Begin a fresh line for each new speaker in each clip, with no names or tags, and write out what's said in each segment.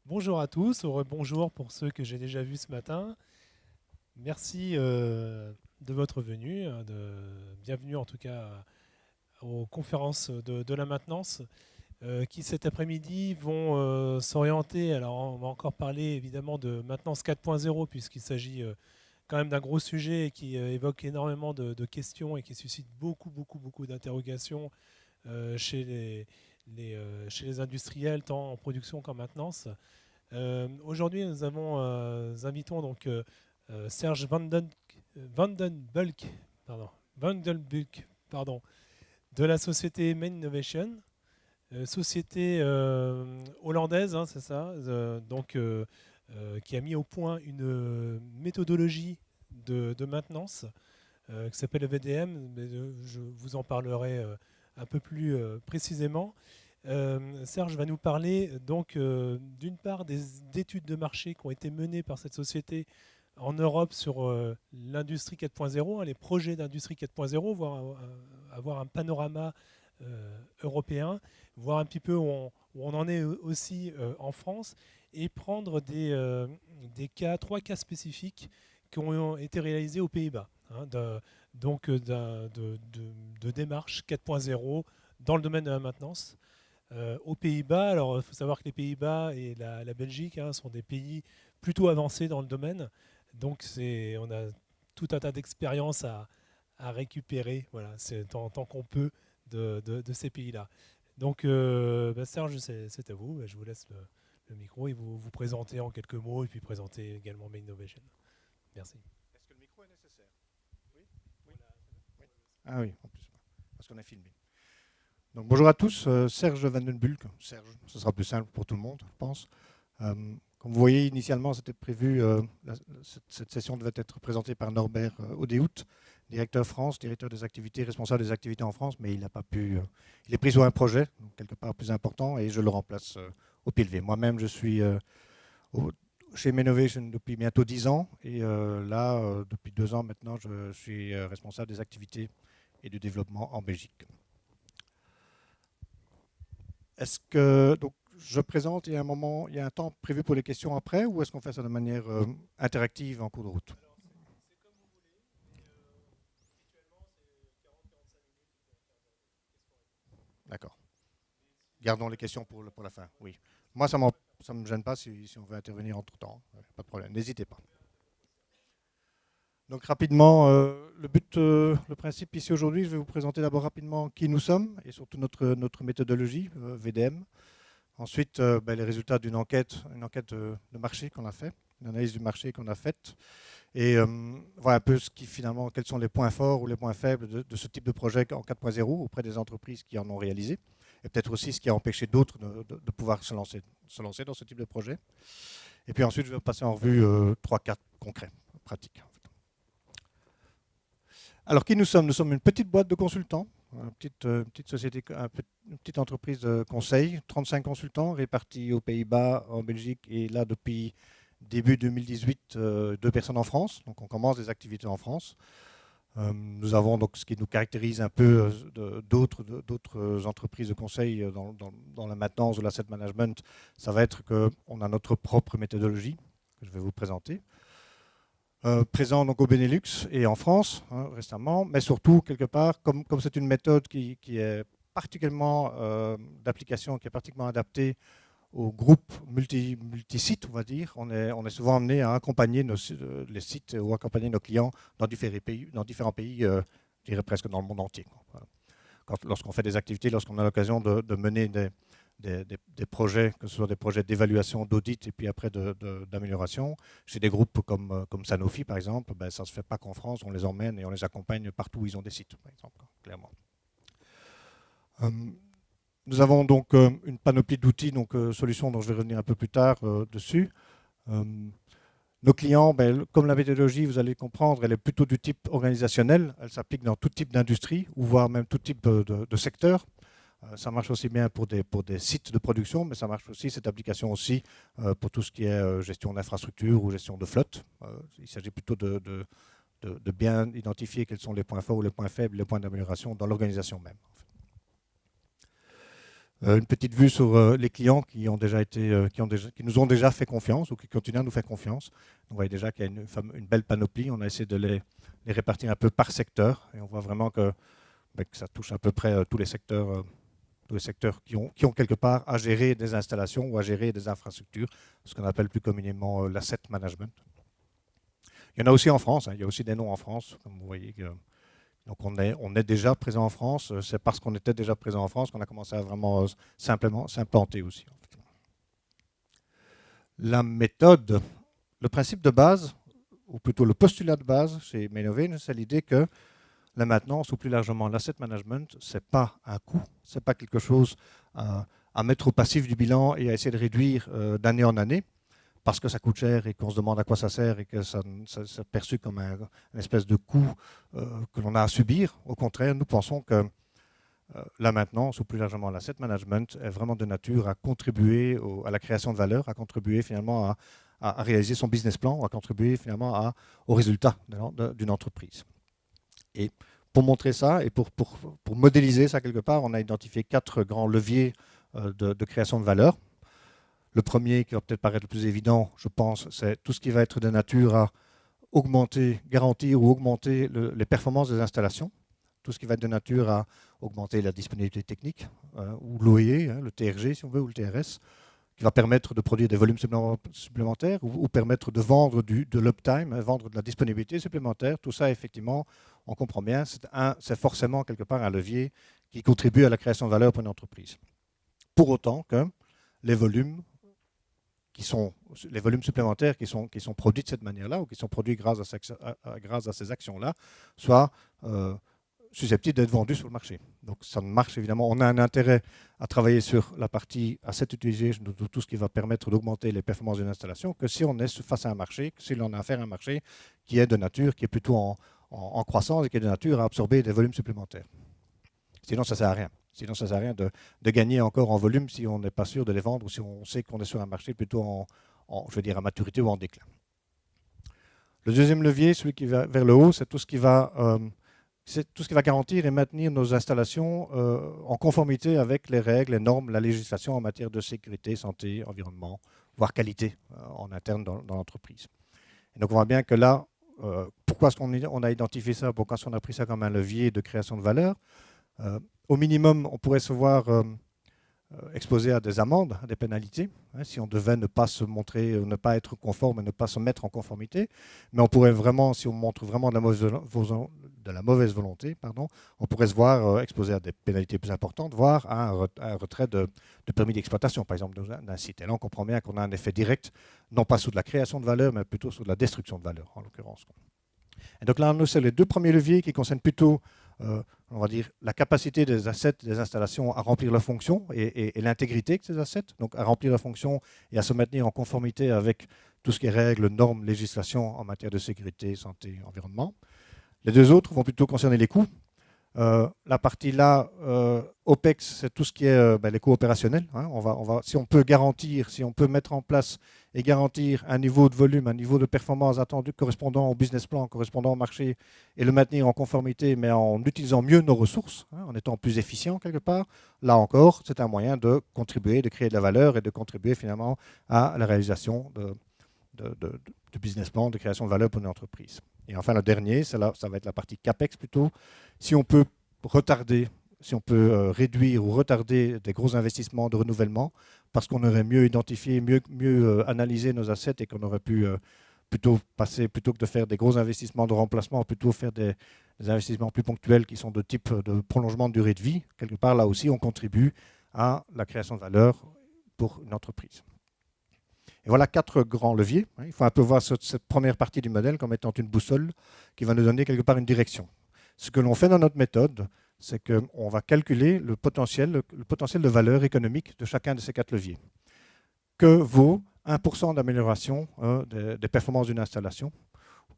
Bonjour à tous, au bonjour pour ceux que j'ai déjà vus ce matin. Merci de votre venue, bienvenue en tout cas aux conférences de la maintenance qui cet après-midi vont s'orienter. Alors on va encore parler évidemment de maintenance 4.0 puisqu'il s'agit quand même d'un gros sujet qui évoque énormément de questions et qui suscite beaucoup d'interrogations chez les industriels, tant en production qu'en maintenance. Aujourd'hui, nous invitons donc Serge Vandenbulk, Vandenbulk, pardon, de la société Main Innovation, société hollandaise, hein, c'est ça, qui a mis au point une méthodologie de maintenance qui s'appelle VDM, mais je vous en parlerai un peu plus précisément. Serge va nous parler donc d'une part d'études de marché qui ont été menées par cette société en Europe sur l'industrie 4.0, hein, les projets d'industrie 4.0, avoir un panorama européen, voir un petit peu où on en est aussi en France et prendre des cas, trois cas spécifiques qui ont été réalisés aux Pays-Bas, hein, donc de démarche 4.0 dans le domaine de la maintenance aux Pays-Bas. Alors, il faut savoir que les Pays-Bas et la Belgique sont des pays plutôt avancés dans le domaine. Donc, on a tout un tas d'expériences à récupérer, voilà, tant qu'on peut de ces pays-là. Donc, Serge, c'est à vous. Je vous laisse le micro et vous présenter en quelques mots et puis présenter également Main Innovation. Merci.
Est-ce que le micro est nécessaire? Oui. Oui. Oui. Ah oui, en plus, parce qu'on a filmé. Donc bonjour à tous, Serge Van Den Bulck. Serge, ce sera plus simple pour tout le monde, je pense. Comme vous voyez, initialement, c'était prévu, cette session devait être présentée par Norbert Audehout, directeur France, directeur des activités, responsable des activités en France, mais il n'a pas pu. Il est pris sur un projet, donc quelque part plus important, et je le remplace au pied levé. Moi-même, je suis au- chez Menovation depuis bientôt 10 ans, et là, depuis 2 ans maintenant, je suis responsable des activités et du développement en Belgique. Est-ce que donc je présente, il y a un moment, il y a un temps prévu pour les questions après, ou est-ce qu'on fait ça de manière interactive en cours de route? D'accord. Gardons les questions pour la fin. Oui. Moi, ça ne me gêne pas si on veut intervenir entre temps. Pas de problème. N'hésitez pas. Donc rapidement, le principe ici aujourd'hui, je vais vous présenter d'abord rapidement qui nous sommes et surtout notre méthodologie VDM. Ensuite, les résultats d'une enquête, une enquête de marché qu'on a fait, une analyse du marché qu'on a faite, et voilà un peu finalement, quels sont les points forts ou les points faibles de ce type de projet en 4.0 auprès des entreprises qui en ont réalisé, et peut-être aussi ce qui a empêché d'autres de pouvoir se lancer dans ce type de projet. Et puis ensuite, je vais passer en revue 3-4 concrets, pratiques. Alors, qui nous sommes? Nous sommes une petite boîte de consultants, petite société, une petite entreprise de conseil, 35 consultants répartis aux Pays-Bas, en Belgique et là depuis début 2018, 2 personnes en France. Donc on commence des activités en France. Nous avons donc ce qui nous caractérise un peu d'autres entreprises de conseil dans la maintenance ou l'asset management, ça va être qu'on a notre propre méthodologie que je vais vous présenter. Présent donc au Benelux et en France récemment, mais surtout quelque part, comme c'est une méthode qui est particulièrement d'application, qui est particulièrement adaptée aux groupes multi-sites, on va dire, on est souvent amené à accompagner les sites ou accompagner nos clients dans différents pays, je dirais presque dans le monde entier. Voilà. Lorsqu'on fait des activités, lorsqu'on a l'occasion de mener des projets, que ce soit des projets d'évaluation, d'audit et puis après d'amélioration. Chez des groupes comme Sanofi, par exemple, ça ne se fait pas qu'en France, on les emmène et on les accompagne partout où ils ont des sites, par exemple, clairement. Nous avons donc une panoplie d'outils, donc solutions dont je vais revenir un peu plus tard dessus. Nos clients, comme la méthodologie, vous allez comprendre, elle est plutôt du type organisationnel. Elle s'applique dans tout type d'industrie, ou voire même tout type de secteur. Ça marche aussi bien pour des sites de production, mais ça marche aussi, cette application aussi, pour tout ce qui est gestion d'infrastructure ou gestion de flotte. Il s'agit plutôt de bien identifier quels sont les points forts ou les points faibles, les points d'amélioration dans l'organisation même. Une petite vue sur les clients qui nous ont déjà fait confiance ou qui continuent à nous faire confiance. On voit déjà qu'il y a une belle panoplie. On a essayé de les répartir un peu par secteur et on voit vraiment que ça touche à peu près tous les secteurs qui ont quelque part à gérer des installations ou à gérer des infrastructures, ce qu'on appelle plus communément l'asset management. Il y en a aussi en France, il y a aussi des noms en France, comme vous voyez. Donc on est déjà présent en France, c'est parce qu'on était déjà présent en France qu'on a commencé à vraiment simplement s'implanter aussi. La méthode, le principe de base, ou plutôt le postulat de base chez Mainovane, c'est l'idée que la maintenance, ou plus largement l'asset management, ce n'est pas un coût, ce n'est pas quelque chose à mettre au passif du bilan et à essayer de réduire d'année en année, parce que ça coûte cher et qu'on se demande à quoi ça sert et que ça c'est perçu comme une espèce de coût que l'on a à subir. Au contraire, nous pensons que la maintenance, ou plus largement l'asset management, est vraiment de nature à contribuer à la création de valeur, à contribuer finalement à réaliser son business plan, à contribuer finalement au résultat d'une entreprise. Et pour montrer ça et pour modéliser ça quelque part, on a identifié 4 grands leviers de création de valeur. Le premier, qui va peut-être paraître le plus évident, je pense, c'est tout ce qui va être de nature à augmenter, garantir ou augmenter les performances des installations. Tout ce qui va être de nature à augmenter la disponibilité technique, ou l'OIE, le TRG si on veut, ou le TRS, qui va permettre de produire des volumes supplémentaires ou permettre de vendre de l'uptime, vendre de la disponibilité supplémentaire. Tout ça, effectivement, on comprend bien, c'est forcément quelque part un levier qui contribue à la création de valeur pour une entreprise. Pour autant que les volumes supplémentaires qui sont produits de cette manière-là ou qui sont produits grâce à ces actions-là soient susceptibles d'être vendus sur le marché. Donc ça marche évidemment. On a un intérêt à travailler sur la partie asset utilisation, de tout ce qui va permettre d'augmenter les performances d'une installation, que si on est face à un marché, que si l'on a affaire à un marché qui est de nature, qui est plutôt en croissance et qui est de nature à absorber des volumes supplémentaires. Sinon, ça ne sert à rien. Sinon, ça ne sert à rien de gagner encore en volume si on n'est pas sûr de les vendre ou si on sait qu'on est sur un marché plutôt je veux dire, à maturité ou en déclin. Le deuxième levier, celui qui va vers le haut, c'est tout ce qui va garantir et maintenir nos installations en conformité avec les règles, les normes, la législation en matière de sécurité, santé, environnement, voire qualité en interne dans l'entreprise. Et donc on voit bien que là, pourquoi est-ce qu'on a identifié ça, pourquoi est-ce qu'on a pris ça comme un levier de création de valeur? Au minimum, on pourrait se voir exposé à des amendes, à des pénalités, si on devait ne pas se montrer, ne pas être conforme et ne pas se mettre en conformité. Mais on pourrait vraiment, si on montre vraiment de la mauvaise volonté, on pourrait se voir exposé à des pénalités plus importantes, voire à un retrait de permis d'exploitation, par exemple, d'un site. Et là, on comprend bien qu'on a un effet direct, non pas sur de la création de valeur, mais plutôt sur de la destruction de valeur, en l'occurrence. Et donc là, nous, c'est les 2 premiers leviers qui concernent plutôt on va dire, la capacité des assets, des installations à remplir leurs fonctions et l'intégrité de ces assets, donc à remplir leurs fonctions et à se maintenir en conformité avec tout ce qui est règles, normes, législation en matière de sécurité, santé, environnement. Les 2 autres vont plutôt concerner les coûts. La partie là, OPEX, c'est tout ce qui est les coûts opérationnels. Si on peut garantir, si on peut mettre en place et garantir un niveau de volume, un niveau de performance attendu correspondant au business plan, correspondant au marché, et le maintenir en conformité, mais en utilisant mieux nos ressources, en étant plus efficient quelque part, là encore, c'est un moyen de contribuer, de créer de la valeur et de contribuer finalement à la réalisation de business plan, de création de valeur pour une entreprise. Et enfin, le dernier, ça va être la partie CAPEX plutôt. Si on peut retarder, si on peut réduire ou retarder des gros investissements de renouvellement, parce qu'on aurait mieux identifié, mieux analysé nos assets et qu'on aurait pu plutôt que de faire des gros investissements de remplacement, plutôt faire des investissements plus ponctuels qui sont de type de prolongement de durée de vie. Quelque part, là aussi, on contribue à la création de valeur pour une entreprise. Et voilà 4 grands leviers. Il faut un peu voir cette première partie du modèle comme étant une boussole qui va nous donner quelque part une direction. Ce que l'on fait dans notre méthode, c'est qu'on va calculer le potentiel de valeur économique de chacun de ces 4 leviers. Que vaut 1% d'amélioration des performances d'une installation?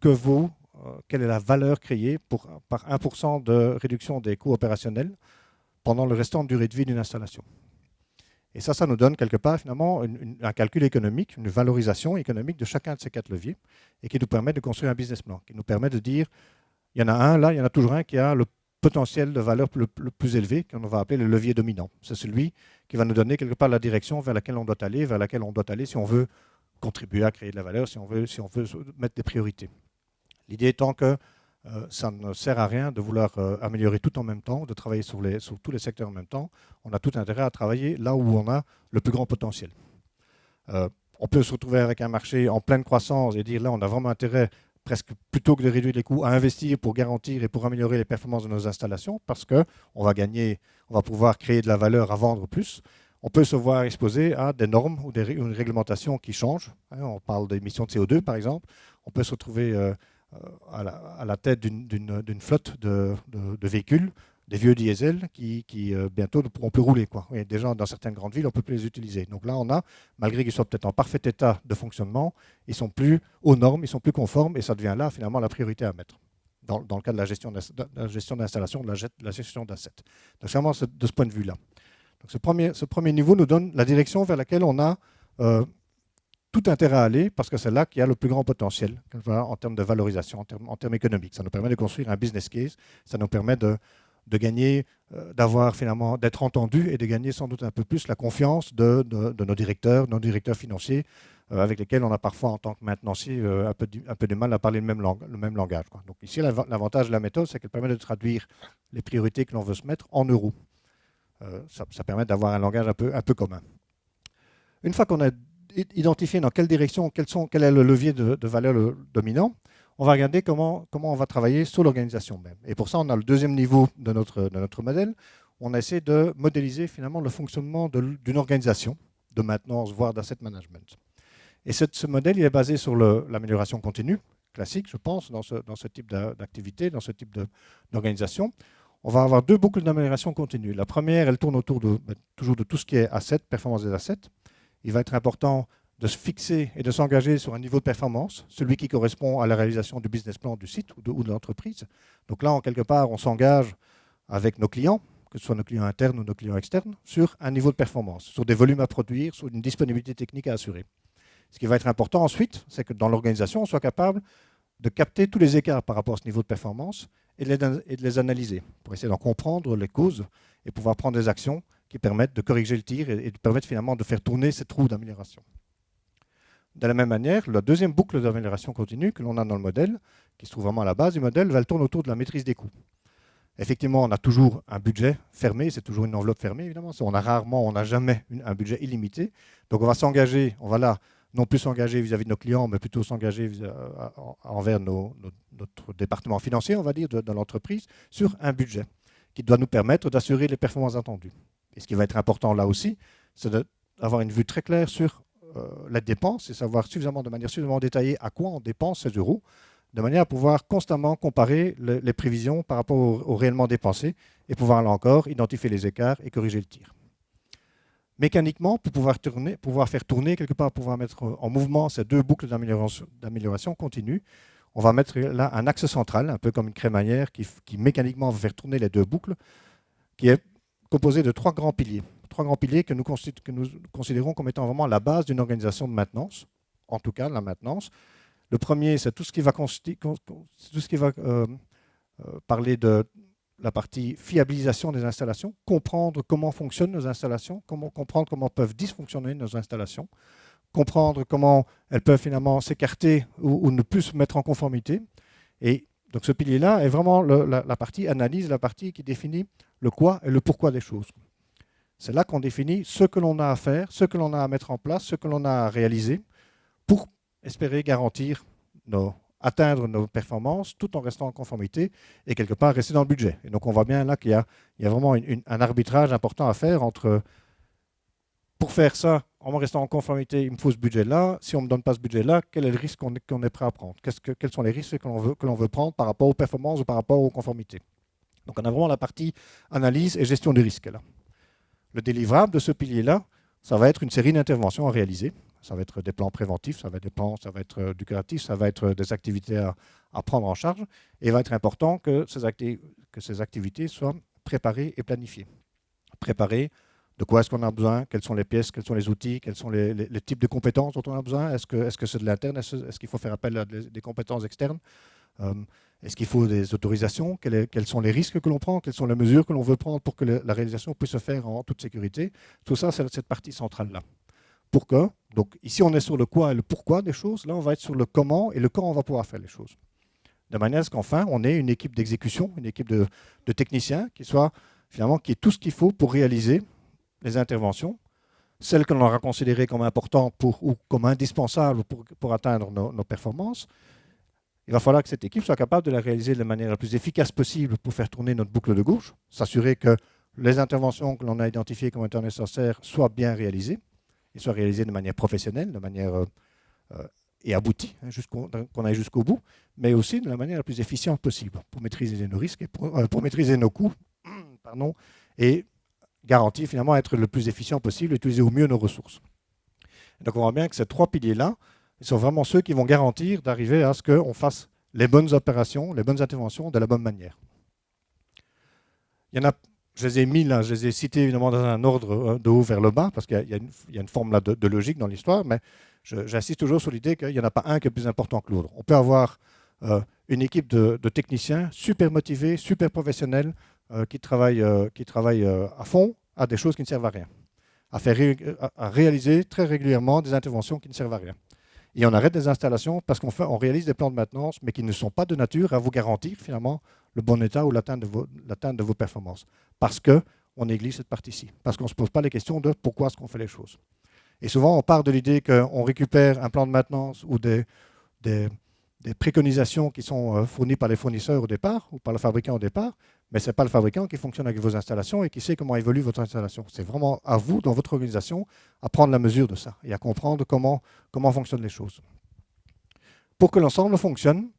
Quelle est la valeur créée par 1% de réduction des coûts opérationnels pendant le restant de durée de vie d'une installation? Et ça nous donne quelque part finalement un calcul économique, une valorisation économique de chacun de ces 4 leviers et qui nous permet de construire un business plan, qui nous permet de dire, il y en a un là, il y en a toujours un qui a le potentiel de valeur le plus élevé, qu'on va appeler le levier dominant. C'est celui qui va nous donner quelque part la direction vers laquelle on doit aller si on veut contribuer à créer de la valeur, si on veut mettre des priorités. L'idée étant que ça ne sert à rien de vouloir améliorer tout en même temps, de travailler sur tous les secteurs en même temps. On a tout intérêt à travailler là où on a le plus grand potentiel. On peut se retrouver avec un marché en pleine croissance et dire là on a vraiment intérêt, presque plutôt que de réduire les coûts, à investir pour garantir et pour améliorer les performances de nos installations, parce qu'on va pouvoir créer de la valeur à vendre plus. On peut se voir exposé à des normes ou une réglementation qui changent. On parle d'émissions de CO2 par exemple. On peut se retrouver à la tête d'une flotte de véhicules, des vieux diesel qui bientôt ne pourront plus rouler, quoi. Et déjà, dans certaines grandes villes, on ne peut plus les utiliser. Donc là, malgré qu'ils soient peut-être en parfait état de fonctionnement, ils ne sont plus aux normes, ils ne sont plus conformes, et ça devient là, finalement, la priorité à mettre, dans le cas de la gestion d'installation, de la gestion d'assets. Donc c'est vraiment de ce point de vue-là. Donc ce premier niveau nous donne la direction vers laquelle on a tout intérêt à aller, parce que c'est là qu'il y a le plus grand potentiel en termes de valorisation, en termes économiques. Ça nous permet de construire un business case, ça nous permet de gagner, d'être entendu et de gagner sans doute un peu plus la confiance de nos directeurs financiers, avec lesquels on a parfois, en tant que maintenancier, un peu de mal à parler le même langage, quoi. Donc ici, l'avantage de la méthode, c'est qu'elle permet de traduire les priorités que l'on veut se mettre en euros. Ça permet d'avoir un langage un peu commun. Une fois qu'on a identifié dans quelle direction, quel est le levier de valeur dominant, on va regarder comment on va travailler sur l'organisation même. Et pour ça, on a le deuxième niveau de notre modèle. On essaie de modéliser finalement le fonctionnement d'une organisation de maintenance, voire d'asset management. Et ce modèle, il est basé sur l'amélioration continue, classique, je pense, dans ce type d'activité, dans ce type d'organisation. On va avoir deux boucles d'amélioration continue. La première, elle tourne autour toujours de tout ce qui est asset, performance des assets. Il va être important de se fixer et de s'engager sur un niveau de performance, celui qui correspond à la réalisation du business plan du site ou de l'entreprise. Donc là, en quelque part, on s'engage avec nos clients, que ce soit nos clients internes ou nos clients externes, sur un niveau de performance, sur des volumes à produire, sur une disponibilité technique à assurer. Ce qui va être important ensuite, c'est que dans l'organisation, on soit capable de capter tous les écarts par rapport à ce niveau de performance et de les analyser pour essayer d'en comprendre les causes et pouvoir prendre des actions qui permettent de corriger le tir et de permettre finalement de faire tourner cette roue d'amélioration. De la même manière, la deuxième boucle d'amélioration continue que l'on a dans le modèle, qui se trouve vraiment à la base du modèle, elle tourne autour de la maîtrise des coûts. Effectivement, on a toujours un budget fermé, c'est toujours une enveloppe fermée, évidemment. On n'a jamais un budget illimité. Donc on va s'engager, on va là non plus s'engager vis-à-vis de nos clients, mais plutôt s'engager envers notre département financier, on va dire, de l'entreprise, sur un budget qui doit nous permettre d'assurer les performances attendues. Et ce qui va être important là aussi, c'est d'avoir une vue très claire sur la dépense et savoir de manière suffisamment détaillée à quoi on dépense ces euros, de manière à pouvoir constamment comparer les prévisions par rapport au réellement dépensé et pouvoir là encore identifier les écarts et corriger le tir. Mécaniquement, pour pouvoir faire tourner quelque part, pouvoir mettre en mouvement ces deux boucles d'amélioration continue, on va mettre là un axe central, un peu comme une crémaillère qui mécaniquement va faire tourner les deux boucles, qui est composé de trois grands piliers. Trois grands piliers que nous considérons comme étant vraiment la base d'une organisation de maintenance, en tout cas la maintenance. Le premier, c'est tout ce qui va parler de la partie fiabilisation des installations, comprendre comment fonctionnent nos installations, comprendre comment peuvent dysfonctionner nos installations, comprendre comment elles peuvent finalement s'écarter ou ne plus se mettre en conformité. Et donc ce pilier-là est vraiment la partie analyse, la partie qui définit le quoi et le pourquoi des choses. C'est là qu'on définit ce que l'on a à faire, ce que l'on a à mettre en place, ce que l'on a à réaliser pour espérer garantir atteindre nos performances tout en restant en conformité et quelque part rester dans le budget. Et donc on voit bien là qu'il y a vraiment un arbitrage important à faire entre pour faire ça, en restant en conformité, il me faut ce budget-là. Si on ne me donne pas ce budget-là, quel est le risque qu'on est prêt à prendre? Quels sont les risques que l'on veut prendre par rapport aux performances ou par rapport aux conformités? Donc on a vraiment la partie analyse et gestion des risques là. Le délivrable de ce pilier-là, ça va être une série d'interventions à réaliser. Ça va être des plans préventifs, ça va être du curatif, ça va être des activités à prendre en charge. Et il va être important que ces activités soient préparées et planifiées. Préparées, de quoi est-ce qu'on a besoin, quelles sont les pièces, quels sont les outils, quels sont les types de compétences dont on a besoin, est-ce que c'est de l'interne, est-ce qu'il faut faire appel à des compétences externes, Est-ce qu'il faut des autorisations? Quels sont les risques que l'on prend? Quelles sont les mesures que l'on veut prendre pour que la réalisation puisse se faire en toute sécurité? Tout ça, c'est cette partie centrale-là. Pour que, donc ici on est sur le quoi et le pourquoi des choses, là on va être sur le comment et le quand on va pouvoir faire les choses. De manière à ce qu'enfin on ait une équipe d'exécution, une équipe de techniciens qui soit finalement qui ait tout ce qu'il faut pour réaliser les interventions, celles que l'on aura considérées comme importantes ou comme indispensables pour atteindre nos performances. Il va falloir que cette équipe soit capable de la réaliser de la manière la plus efficace possible pour faire tourner notre boucle de gauche, s'assurer que les interventions que l'on a identifiées comme étant nécessaires soient bien réalisées, et soient réalisées de manière professionnelle, de manière et aboutie, hein, qu'on aille jusqu'au bout, mais aussi de la manière la plus efficiente possible pour maîtriser nos risques et pour maîtriser nos coûts pardon, et garantir finalement être le plus efficient possible, utiliser au mieux nos ressources. Donc on voit bien que ces 3 piliers-là, ils sont vraiment ceux qui vont garantir d'arriver à ce qu'on fasse les bonnes opérations, les bonnes interventions de la bonne manière. Il y en a, je les ai mis là, je les ai cités évidemment dans un ordre de haut vers le bas, parce qu'il y a une forme là de logique dans l'histoire, mais j'insiste toujours sur l'idée qu'il n'y en a pas un qui est plus important que l'autre. On peut avoir une équipe de techniciens super motivés, super professionnels, qui travaillent à fond à des choses qui ne servent à rien, à réaliser très régulièrement des interventions qui ne servent à rien. Et on arrête des installations parce qu'on réalise des plans de maintenance, mais qui ne sont pas de nature à vous garantir finalement le bon état ou l'atteinte de vos performances. Parce qu'on néglige cette partie-ci. Parce qu'on ne se pose pas les questions de pourquoi est-ce qu'on fait les choses. Et souvent, on part de l'idée qu'on récupère un plan de maintenance ou des préconisations qui sont fournies par les fournisseurs au départ ou par le fabricant au départ, mais ce n'est pas le fabricant qui fonctionne avec vos installations et qui sait comment évolue votre installation. C'est vraiment à vous, dans votre organisation, à prendre la mesure de ça et à comprendre comment fonctionnent les choses. Pour que l'ensemble fonctionne,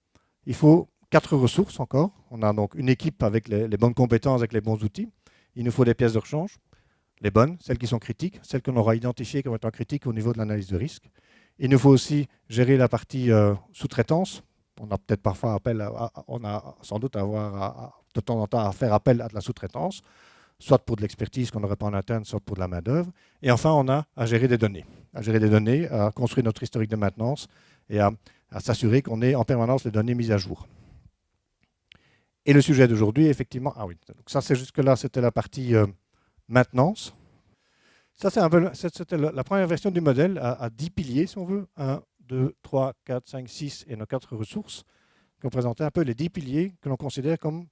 il faut 4 ressources encore. On a donc une équipe avec les bonnes compétences, avec les bons outils. Il nous faut des pièces de rechange, les bonnes, celles qui sont critiques, celles qu'on aura identifiées comme étant critiques au niveau de l'analyse de risque. Il nous faut aussi gérer la partie sous-traitance. On a peut-être parfois on a sans doute de temps en temps à faire appel à de la sous-traitance, soit pour de l'expertise qu'on n'aurait pas en interne, soit pour de la main-d'œuvre. Et enfin, on a à gérer des données. À construire notre historique de maintenance et à s'assurer qu'on ait en permanence les données mises à jour. Et le sujet d'aujourd'hui, effectivement, donc ça c'est jusque-là, c'était la partie maintenance. Ça, c'était la première version du modèle à 10 piliers, si on veut. 1, 2, 3, 4, 5, 6 et nos 4 ressources, qui ont présenté un peu les 10 piliers que l'on considère comme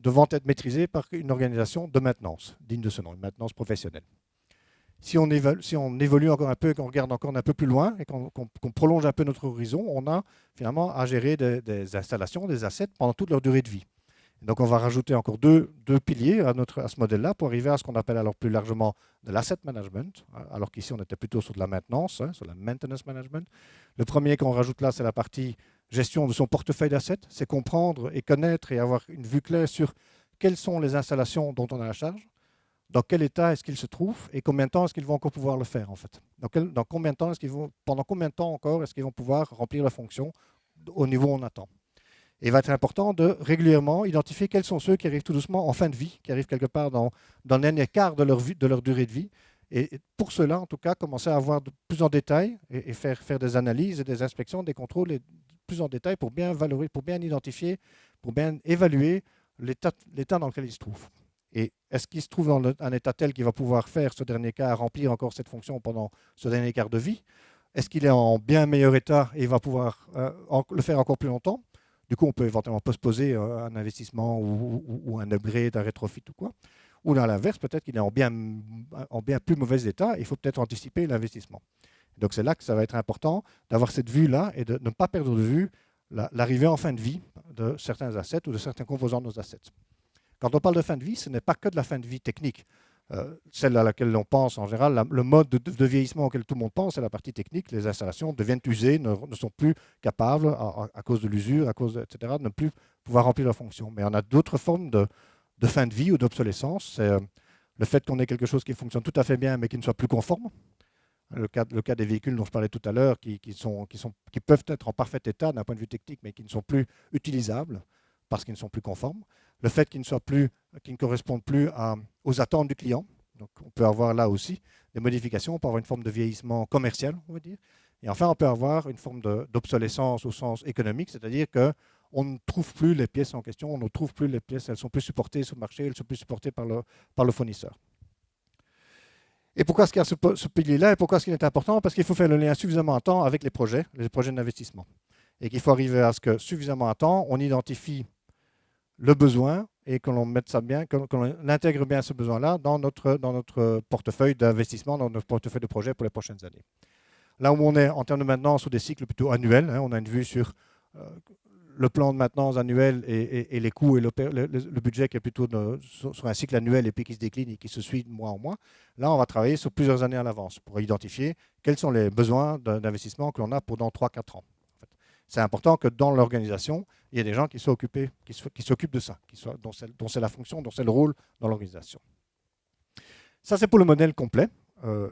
devant être maîtrisés par une organisation de maintenance, digne de ce nom, une maintenance professionnelle. Si on évolue encore un peu et qu'on regarde encore un peu plus loin et qu'on prolonge un peu notre horizon, on a finalement à gérer des installations, des assets pendant toute leur durée de vie. Donc on va rajouter encore deux piliers à ce modèle-là pour arriver à ce qu'on appelle alors plus largement de l'asset management, alors qu'ici on était plutôt sur de la maintenance, sur la maintenance management. Le premier qu'on rajoute là, c'est la partie gestion de son portefeuille d'assets, c'est comprendre et connaître et avoir une vue claire sur quelles sont les installations dont on a la charge, dans quel état est-ce qu'ils se trouvent et combien de temps est-ce qu'ils vont encore pouvoir le faire en fait. Dans combien de temps pendant combien de temps encore est-ce qu'ils vont pouvoir remplir la fonction au niveau où on attend. Et il va être important de régulièrement identifier quels sont ceux qui arrivent tout doucement en fin de vie, qui arrivent quelque part dans le dernier quart de leur durée de vie. Et pour cela, en tout cas, commencer à voir de plus en détail et faire des analyses et des inspections, des contrôles et plus en détail pour bien valoriser, pour bien identifier, pour bien évaluer l'état dans lequel ils se trouvent. Et est-ce qu'il se trouve dans un état tel qu'il va pouvoir faire ce dernier quart, remplir encore cette fonction pendant ce dernier quart de vie? Est-ce qu'il est en bien meilleur état et il va pouvoir le faire encore plus longtemps? Du coup, on peut éventuellement postposer un investissement ou un upgrade, un rétrofit ou quoi. Ou à l'inverse, peut-être qu'il est en bien plus mauvais état, il faut peut-être anticiper l'investissement. Donc c'est là que ça va être important d'avoir cette vue-là et de ne pas perdre de vue l'arrivée en fin de vie de certains assets ou de certains composants de nos assets. Quand on parle de fin de vie, ce n'est pas que de la fin de vie technique. Celle à laquelle on pense en général, le mode de vieillissement auquel tout le monde pense, c'est la partie technique. Les installations deviennent usées, ne sont plus capables, à cause de l'usure, etc., de ne plus pouvoir remplir leur fonction. Mais on a d'autres formes de fin de vie ou d'obsolescence. C'est le fait qu'on ait quelque chose qui fonctionne tout à fait bien, mais qui ne soit plus conforme. Le cas des véhicules dont je parlais tout à l'heure, qui peuvent être en parfait état d'un point de vue technique, mais qui ne sont plus utilisables parce qu'ils ne sont plus conformes. Le fait qu'ils ne correspondent plus aux attentes du client. Donc, on peut avoir là aussi des modifications, on peut avoir une forme de vieillissement commercial, on va dire. Et enfin, on peut avoir une forme d'obsolescence au sens économique, c'est-à-dire on ne trouve plus les pièces en question, on ne trouve plus les pièces, elles ne sont plus supportées sur le marché, elles ne sont plus supportées par le fournisseur. Et pourquoi est-ce qu'il y a ce pilier-là et pourquoi est-ce qu'il est important? Parce qu'il faut faire le lien suffisamment à temps avec les projets d'investissement. Et qu'il faut arriver à ce que suffisamment à temps, on identifie le besoin et que l'on mette ça bien, que l'on intègre bien ce besoin-là dans notre portefeuille d'investissement, dans notre portefeuille de projet pour les prochaines années. Là où on est en termes de maintenance sur des cycles plutôt annuels, on a une vue sur le plan de maintenance annuel et les coûts et le budget qui est plutôt sur un cycle annuel et puis qui se décline et qui se suit de mois en mois. Là, on va travailler sur plusieurs années à l'avance pour identifier quels sont les besoins d'investissement que l'on a pour dans 3-4 ans. C'est important que dans l'organisation, il y ait des gens qui s'occupent de ça, dont c'est la fonction, dont c'est le rôle dans l'organisation. Ça, c'est pour le modèle complet.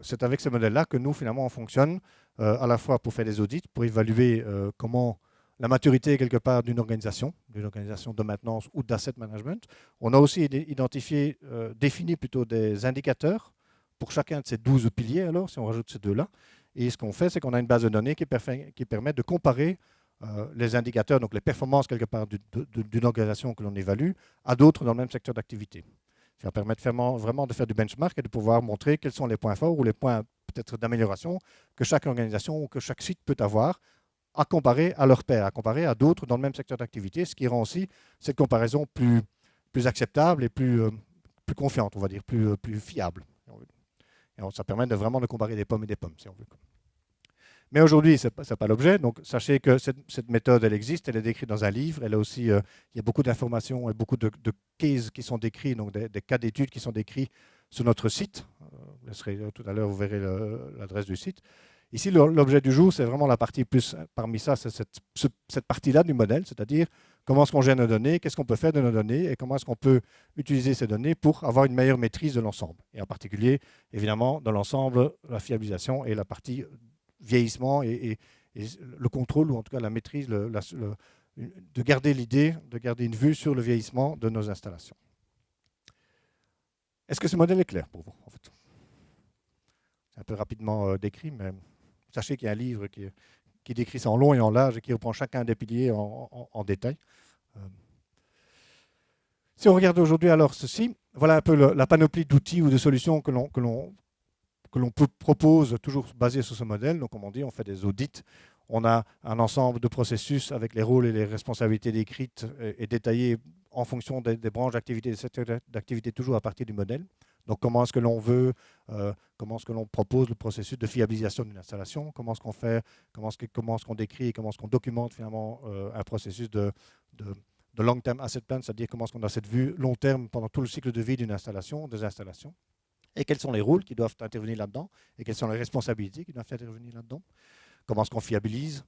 C'est avec ce modèle-là que nous, finalement, on fonctionne à la fois pour faire des audits, pour évaluer comment la maturité, quelque part, d'une organisation de maintenance ou d'asset management. On a aussi identifié, défini plutôt des indicateurs pour chacun de ces 12 piliers, alors, si on rajoute ces deux-là. Et ce qu'on fait, c'est qu'on a une base de données qui permet de comparer les indicateurs, donc les performances quelque part d'une organisation que l'on évalue, à d'autres dans le même secteur d'activité. Ça permet vraiment de faire du benchmark et de pouvoir montrer quels sont les points forts ou les points peut-être d'amélioration que chaque organisation ou que chaque site peut avoir à comparer à leur pair, à comparer à d'autres dans le même secteur d'activité, ce qui rend aussi cette comparaison plus acceptable et plus confiante, on va dire, plus fiable. Et ça permet vraiment de comparer des pommes et des pommes, si on veut. Mais aujourd'hui, ce n'est pas l'objet. Donc, sachez que cette méthode, elle existe, elle est décrite dans un livre. Elle a aussi, il y a beaucoup d'informations et beaucoup de cases qui sont décrits, donc des cas d'études qui sont décrits sur notre site. Tout à l'heure, vous verrez l'adresse du site. Ici, l'objet du jour, c'est vraiment la partie plus, parmi ça, c'est cette partie-là du modèle, c'est-à-dire comment est-ce qu'on gère nos données, qu'est-ce qu'on peut faire de nos données et comment est-ce qu'on peut utiliser ces données pour avoir une meilleure maîtrise de l'ensemble. Et en particulier, évidemment, dans l'ensemble, la fiabilisation et la partie vieillissement et le contrôle, ou en tout cas la maîtrise, de garder l'idée, de garder une vue sur le vieillissement de nos installations. Est-ce que ce modèle est clair pour vous, en fait? C'est un peu rapidement décrit, mais sachez qu'il y a un livre qui décrit ça en long et en large et qui reprend chacun des piliers en détail. Si on regarde aujourd'hui alors ceci, voilà un peu la panoplie d'outils ou de solutions que l'on propose, toujours basé sur ce modèle. Donc, comme on dit, on fait des audits. On a un ensemble de processus avec les rôles et les responsabilités décrites et détaillées en fonction des branches d'activité, des secteurs d'activité, toujours à partir du modèle. Donc, comment est-ce que l'on veut, comment est-ce que l'on propose le processus de fiabilisation d'une installation, comment est-ce qu'on fait, comment est-ce qu'on décrit, comment est-ce qu'on documente finalement un processus de long-term asset plan, c'est-à-dire comment est-ce qu'on a cette vue long terme pendant tout le cycle de vie d'une installation, des installations. Et quels sont les rôles qui doivent intervenir là-dedans et quelles sont les responsabilités qui doivent intervenir là-dedans. Comment est-ce qu'on fiabilise?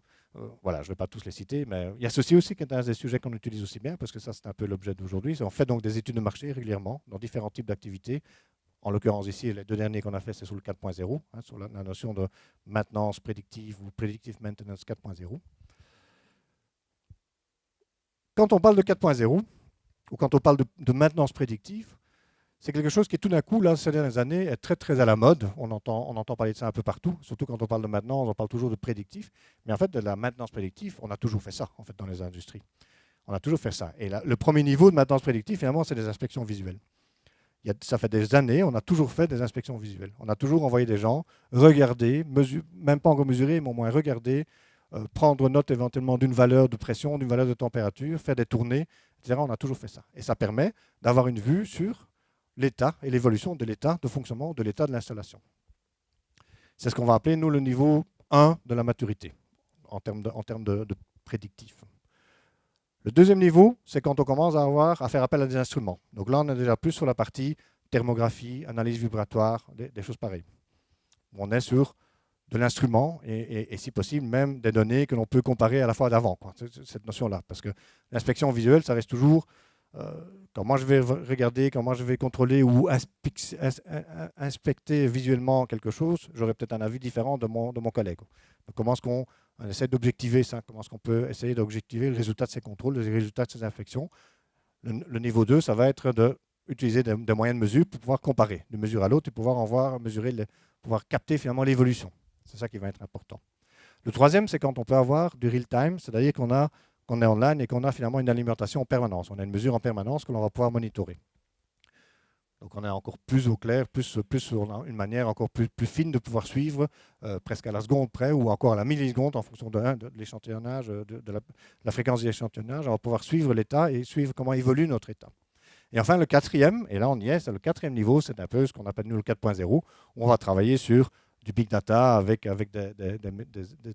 Voilà, je ne vais pas tous les citer, mais il y a ceci aussi qui est un des sujets qu'on utilise aussi bien, parce que ça, c'est un peu l'objet d'aujourd'hui. On fait donc des études de marché régulièrement dans différents types d'activités. En l'occurrence ici, les deux derniers qu'on a fait, c'est sur le 4.0, sur la notion de maintenance prédictive ou predictive maintenance 4.0. Quand on parle de 4.0, ou quand on parle de maintenance prédictive, c'est quelque chose qui, tout d'un coup, là, ces dernières années, est très, très à la mode. On entend parler de ça un peu partout, surtout quand on parle de maintenance, on parle toujours de prédictif. Mais en fait, de la maintenance prédictive, on a toujours fait ça, en fait, dans les industries. On a toujours fait ça. Et là, le premier niveau de maintenance prédictive, finalement, c'est des inspections visuelles. Ça fait des années, on a toujours fait des inspections visuelles. On a toujours envoyé des gens regarder, même pas encore mesurer, mais au moins regarder, prendre note éventuellement d'une valeur de pression, d'une valeur de température, faire des tournées, etc. On a toujours fait ça. Et ça permet d'avoir une vue sur l'état et l'évolution de l'état de fonctionnement de l'état de l'installation. C'est ce qu'on va appeler, nous, le niveau 1 de la maturité, en termes de prédictif. Le deuxième niveau, c'est quand on commence à faire appel à des instruments. Donc là, on est déjà plus sur la partie thermographie, analyse vibratoire, des choses pareilles. On est sur de l'instrument et si possible, même des données que l'on peut comparer à la fois d'avant, cette notion-là. Parce que l'inspection visuelle, ça reste toujours quand moi je vais regarder, quand moi je vais contrôler ou inspecter visuellement quelque chose, j'aurai peut-être un avis différent de mon collègue. Donc comment est-ce qu'on essaie d'objectiver ça? Comment est-ce qu'on peut essayer d'objectiver le résultat de ces contrôles, le résultat de ces inspections? Le niveau 2, ça va être d'utiliser des moyens de mesure pour pouvoir comparer d'une mesure à l'autre et pouvoir pouvoir capter finalement l'évolution. C'est ça qui va être important. Le troisième, c'est quand on peut avoir du real-time, c'est-à-dire qu'on a qu'on est online et qu'on a finalement une alimentation en permanence. On a une mesure en permanence que l'on va pouvoir monitorer. Donc on est encore plus au clair, plus sur une manière encore plus fine de pouvoir suivre, presque à la seconde près ou encore à la milliseconde en fonction de l'échantillonnage, de la fréquence de l'échantillonnage. On va pouvoir suivre l'état et suivre comment évolue notre état. Et enfin le quatrième, et là on y est, c'est le quatrième niveau, c'est un peu ce qu'on appelle nous le 4.0, où on va travailler sur du big data avec des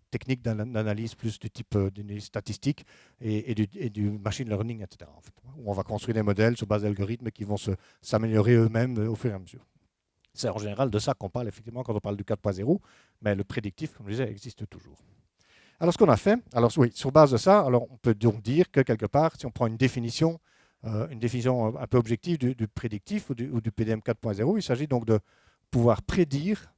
techniques d'analyse plus du type statistique et du machine learning, etc. En fait, où on va construire des modèles sur base d'algorithmes qui vont s'améliorer eux-mêmes au fur et à mesure. C'est en général de ça qu'on parle effectivement quand on parle du 4.0, mais le prédictif, comme je disais, existe toujours. Alors ce qu'on a fait, alors oui, sur base de ça, alors on peut donc dire que quelque part, si on prend une définition un peu objective du prédictif ou du PDM 4.0, il s'agit donc de pouvoir prédire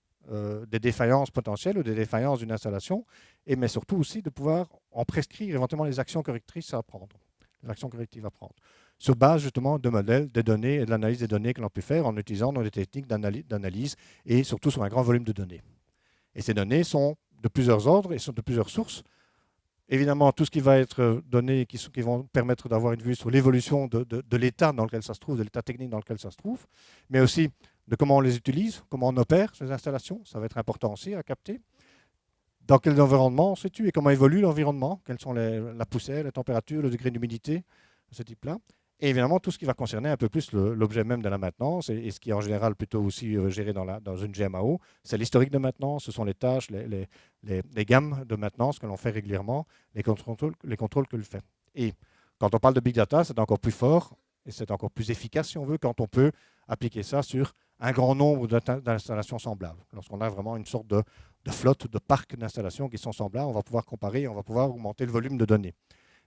des défaillances potentielles ou des défaillances d'une installation, mais surtout aussi de pouvoir en prescrire éventuellement les actions correctrices à prendre, les actions correctives à prendre, sur base justement de modèles, des données et de l'analyse des données que l'on peut faire en utilisant des techniques d'analyse et surtout sur un grand volume de données. Et ces données sont de plusieurs ordres et sont de plusieurs sources. Évidemment, tout ce qui va être donné, qui vont permettre d'avoir une vue sur l'évolution de l'état dans lequel ça se trouve, de l'état technique dans lequel ça se trouve, mais aussi de comment on les utilise, comment on opère ces installations, ça va être important aussi à capter. Dans quel environnement on se situe et comment évolue l'environnement, quelles sont la poussière, la température, le degré d'humidité, ce type-là. Et évidemment, tout ce qui va concerner un peu plus l'objet même de la maintenance et ce qui est en général plutôt aussi géré dans une GMAO, c'est l'historique de maintenance, ce sont les tâches, les gammes de maintenance que l'on fait régulièrement, les contrôles que l'on fait. Et quand on parle de big data, c'est encore plus fort et c'est encore plus efficace, si on veut, quand on peut appliquer ça sur un grand nombre d'installations semblables. Lorsqu'on a vraiment une sorte de flotte, de parcs d'installations qui sont semblables, on va pouvoir comparer et on va pouvoir augmenter le volume de données.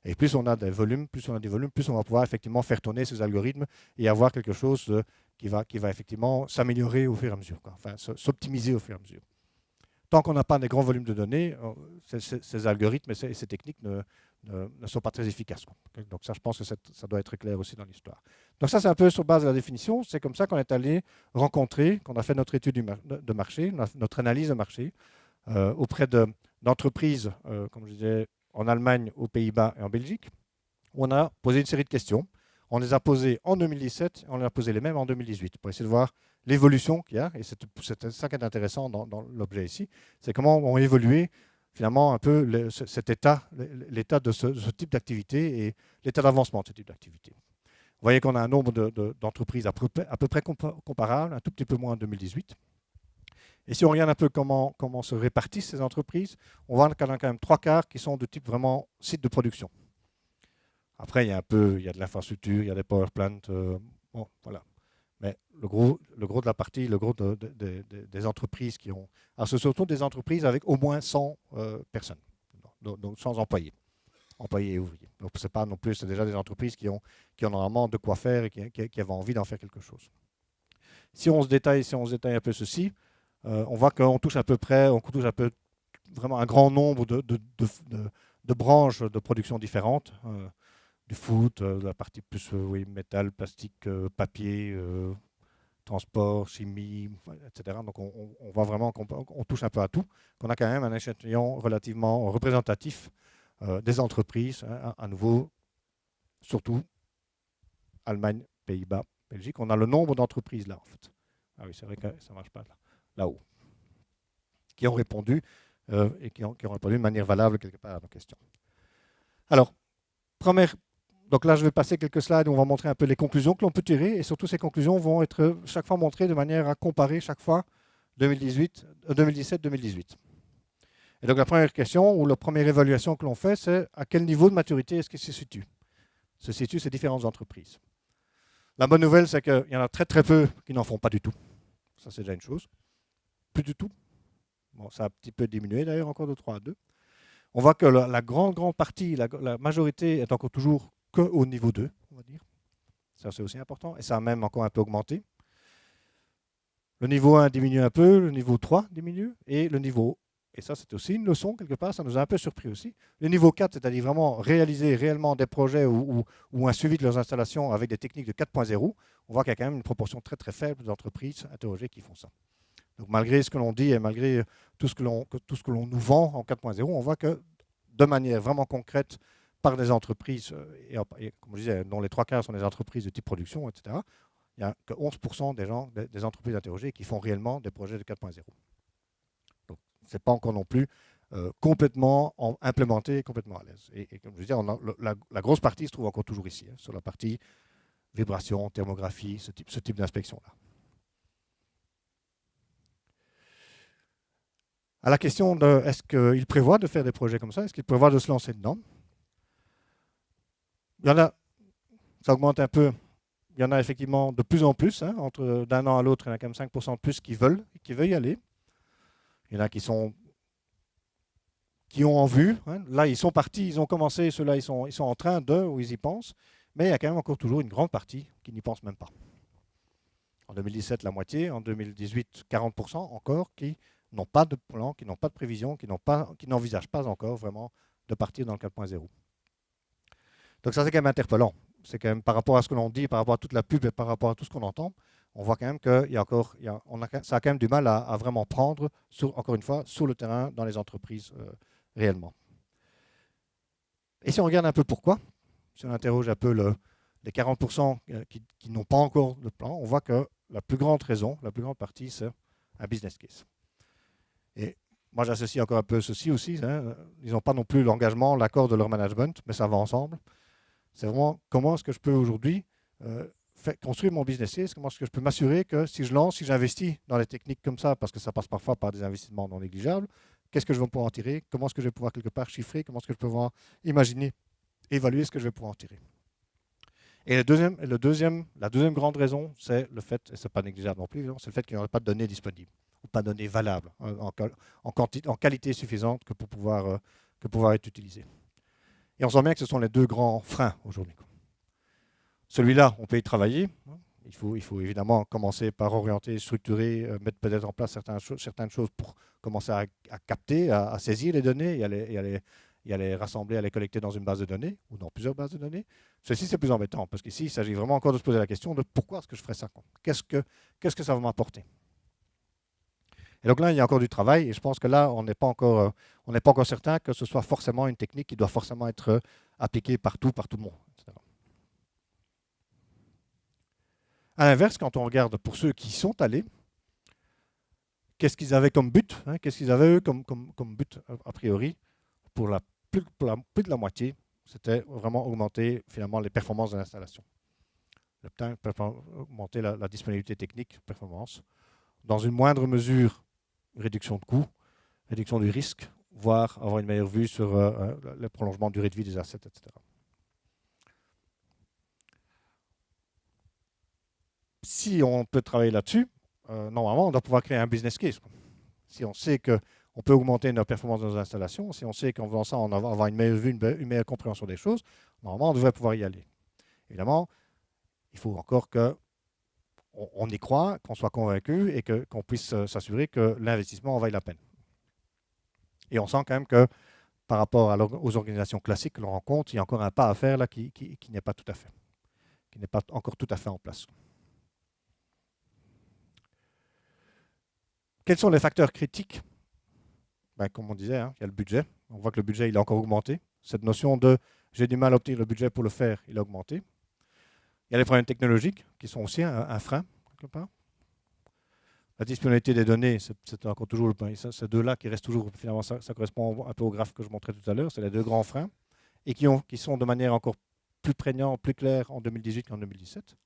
Et plus on a des volumes, plus on va pouvoir effectivement faire tourner ces algorithmes et avoir quelque chose qui va effectivement s'améliorer au fur et à mesure, enfin s'optimiser au fur et à mesure. Tant qu'on n'a pas des grands volumes de données, ces algorithmes et ces techniques ne sont pas très efficaces. Donc ça, je pense que ça doit être clair aussi dans l'histoire. Donc ça, c'est un peu sur base de la définition. C'est comme ça qu'on est allé rencontrer, qu'on a fait notre étude de marché, notre analyse de marché auprès d'entreprises, comme je disais, en Allemagne, aux Pays-Bas et en Belgique, où on a posé une série de questions. On les a posées en 2017, on les a posées les mêmes en 2018, pour essayer de voir l'évolution qu'il y a. Et c'est ça qui est intéressant dans l'objet ici, c'est comment ont évolué finalement un peu cet état, l'état de ce type d'activité et l'état d'avancement de ce type d'activité. Vous voyez qu'on a un nombre d'entreprises à peu près comparable, un tout petit peu moins en 2018. Et si on regarde un peu comment se répartissent ces entreprises, on voit qu'il y en a quand même 3/4 qui sont de type vraiment site de production. Après, il y a de l'infrastructure, il y a des power plants, bon, voilà. Mais le gros de la partie, le gros des entreprises qui ont... Alors, ce sont surtout des entreprises avec au moins 100 personnes, donc 100 employés et ouvriers. Donc, c'est pas non plus, c'est déjà des entreprises qui ont normalement de quoi faire et qui avaient envie d'en faire quelque chose. Si on se détaille un peu ceci, on voit qu'on touche à peu vraiment un grand nombre de branches de production différentes, du foot, la partie plus métal, plastique, papier, transport, chimie, etc. Donc on voit vraiment qu'on touche un peu à tout, qu'on a quand même un échantillon relativement représentatif des entreprises, à nouveau, surtout Allemagne, Pays-Bas, Belgique. On a le nombre d'entreprises là, en fait. Ah oui, c'est vrai que ça ne marche pas là-haut. Qui ont répondu et qui ont répondu de manière valable quelque part à nos questions. Alors, donc là, je vais passer quelques slides où on va montrer un peu les conclusions que l'on peut tirer et surtout ces conclusions vont être chaque fois montrées de manière à comparer chaque fois 2017-2018. Et donc la première question ou la première évaluation que l'on fait, c'est à quel niveau de maturité est-ce qu'il se situe ces différentes entreprises. La bonne nouvelle, c'est qu'il y en a très très peu qui n'en font pas du tout. Ça, c'est déjà une chose. Plus du tout. Bon, ça a un petit peu diminué d'ailleurs, encore de 3 à 2. On voit que la grande partie, la majorité est encore toujours qu'au niveau 2, on va dire. Ça, c'est aussi important. Et ça a même encore un peu augmenté. Le niveau 1 diminue un peu, le niveau 3 diminue, et le niveau, et ça c'est aussi une leçon quelque part, ça nous a un peu surpris aussi. Le niveau 4, c'est-à-dire vraiment réaliser réellement des projets ou un suivi de leurs installations avec des techniques de 4.0, on voit qu'il y a quand même une proportion très très faible d'entreprises interrogées qui font ça. Donc malgré ce que l'on dit et malgré tout ce que l'on nous vend en 4.0, on voit que de manière vraiment concrète, par des entreprises, et comme je disais, dont les 3/4 sont des entreprises de type production, etc., il n'y a que 11% des gens, des entreprises interrogées qui font réellement des projets de 4.0. Donc, ce n'est pas encore non plus complètement implémenté, complètement à l'aise. Et comme je disais, la grosse partie se trouve encore toujours ici, hein, sur la partie vibration, thermographie, ce type d'inspection-là. À la question de est-ce qu'il prévoit de faire des projets comme ça, est-ce qu'il prévoit de se lancer dedans? Il y en a, ça augmente un peu, il y en a effectivement de plus en plus, hein, entre d'un an à l'autre, il y en a quand même 5% de plus qui veulent y aller. Il y en a qui ont en vue, hein. Là ils sont partis, ils ont commencé, ceux-là ils sont en train de, ou ils y pensent, mais il y a quand même encore toujours une grande partie qui n'y pense même pas. En 2017, la moitié, en 2018, 40% encore qui n'ont pas de plan, qui n'ont pas de prévision, qui n'envisagent pas encore vraiment de partir dans le 4.0. Donc ça c'est quand même interpellant. C'est quand même par rapport à ce que l'on dit, par rapport à toute la pub et par rapport à tout ce qu'on entend, on voit quand même que ça a quand même du mal à vraiment prendre, encore une fois, sur le terrain, dans les entreprises réellement. Et si on regarde un peu pourquoi, si on interroge un peu les 40% qui n'ont pas encore de plan, on voit que la plus grande raison, la plus grande partie, c'est un business case. Et moi, j'associe encore un peu ceci aussi. Hein. Ils n'ont pas non plus l'engagement, l'accord de leur management, mais ça va ensemble. C'est vraiment comment est-ce que je peux aujourd'hui construire mon business case, comment est-ce que je peux m'assurer que si je lance, si j'investis dans les techniques comme ça, parce que ça passe parfois par des investissements non négligeables, qu'est-ce que je vais pouvoir en tirer? Comment est-ce que je vais pouvoir quelque part chiffrer? Comment est-ce que je peux pouvoir imaginer, évaluer ce que je vais pouvoir en tirer? Et la deuxième grande raison, c'est le fait, et ce n'est pas négligeable non plus, c'est le fait qu'il n'y aurait pas de données disponibles, ou pas de données valables, en qualité suffisante que pour pouvoir être utilisées. Et on sent bien que ce sont les deux grands freins aujourd'hui. Celui-là, on peut y travailler. Il faut évidemment commencer par orienter, structurer, mettre peut-être en place certaines choses pour commencer à capter, à saisir les données et à les rassembler, à les collecter dans une base de données ou dans plusieurs bases de données. Ceci, c'est plus embêtant parce qu'ici, il s'agit vraiment encore de se poser la question de pourquoi est-ce que je ferais ça? Qu'est-ce que ça va m'apporter? Et donc là, il y a encore du travail et je pense que là, on n'est pas encore certain que ce soit forcément une technique qui doit forcément être appliquée partout, par tout le monde, etc. À l'inverse, quand on regarde pour ceux qui sont allés, qu'est-ce qu'ils avaient comme but, hein, qu'est-ce qu'ils avaient eux comme but a priori, pour plus de la moitié, c'était vraiment augmenter finalement les performances de l'installation. Augmenter la disponibilité technique, performance. Dans une moindre mesure, réduction de coûts, réduction du risque, voire avoir une meilleure vue sur le prolongement de durée de vie des assets, etc. Si on peut travailler là-dessus, normalement, on doit pouvoir créer un business case. Si on sait qu'on peut augmenter nos performances dans nos installations, si on sait qu'en faisant ça, on va avoir une meilleure vue, une meilleure compréhension des choses, normalement, on devrait pouvoir y aller. Évidemment, il faut encore qu'on y croit, qu'on soit convaincu et qu'on puisse s'assurer que l'investissement en vaille la peine. Et on sent quand même que par rapport aux organisations classiques que l'on rencontre, il y a encore un pas à faire là qui n'est pas tout à fait, qui n'est pas encore tout à fait en place. Quels sont les facteurs critiques? Comme on disait, hein, il y a le budget. On voit que le budget il a encore augmenté. Cette notion de j'ai du mal à obtenir le budget pour le faire, il a augmenté. Il y a les problèmes technologiques qui sont aussi un frein, quelque part. La disponibilité des données, c'est encore toujours ces deux-là qui restent toujours, finalement, ça correspond un peu au graphe que je montrais tout à l'heure, c'est les deux grands freins, et qui sont de manière encore plus prégnante, plus claire en 2018 qu'en 2017.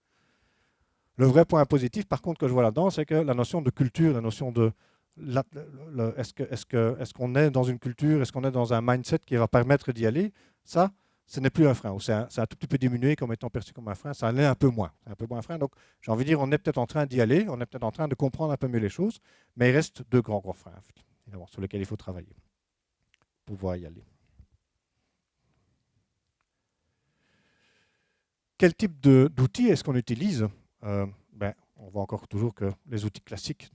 Le vrai point positif, par contre, que je vois là-dedans, c'est que la notion de culture, la notion de est-ce qu'on est dans une culture, est-ce qu'on est dans un mindset qui va permettre d'y aller, ça, ce n'est plus un frein. C'est un tout petit peu diminué comme étant perçu comme un frein, ça l'est un peu moins. C'est un peu moins un frein. Donc, j'ai envie de dire, on est peut-être en train d'y aller, on est peut-être en train de comprendre un peu mieux les choses, mais il reste deux grands freins, évidemment, sur lesquels il faut travailler pour pouvoir y aller. Quel type d'outils est-ce qu'on utilise? On voit encore toujours que les outils classiques,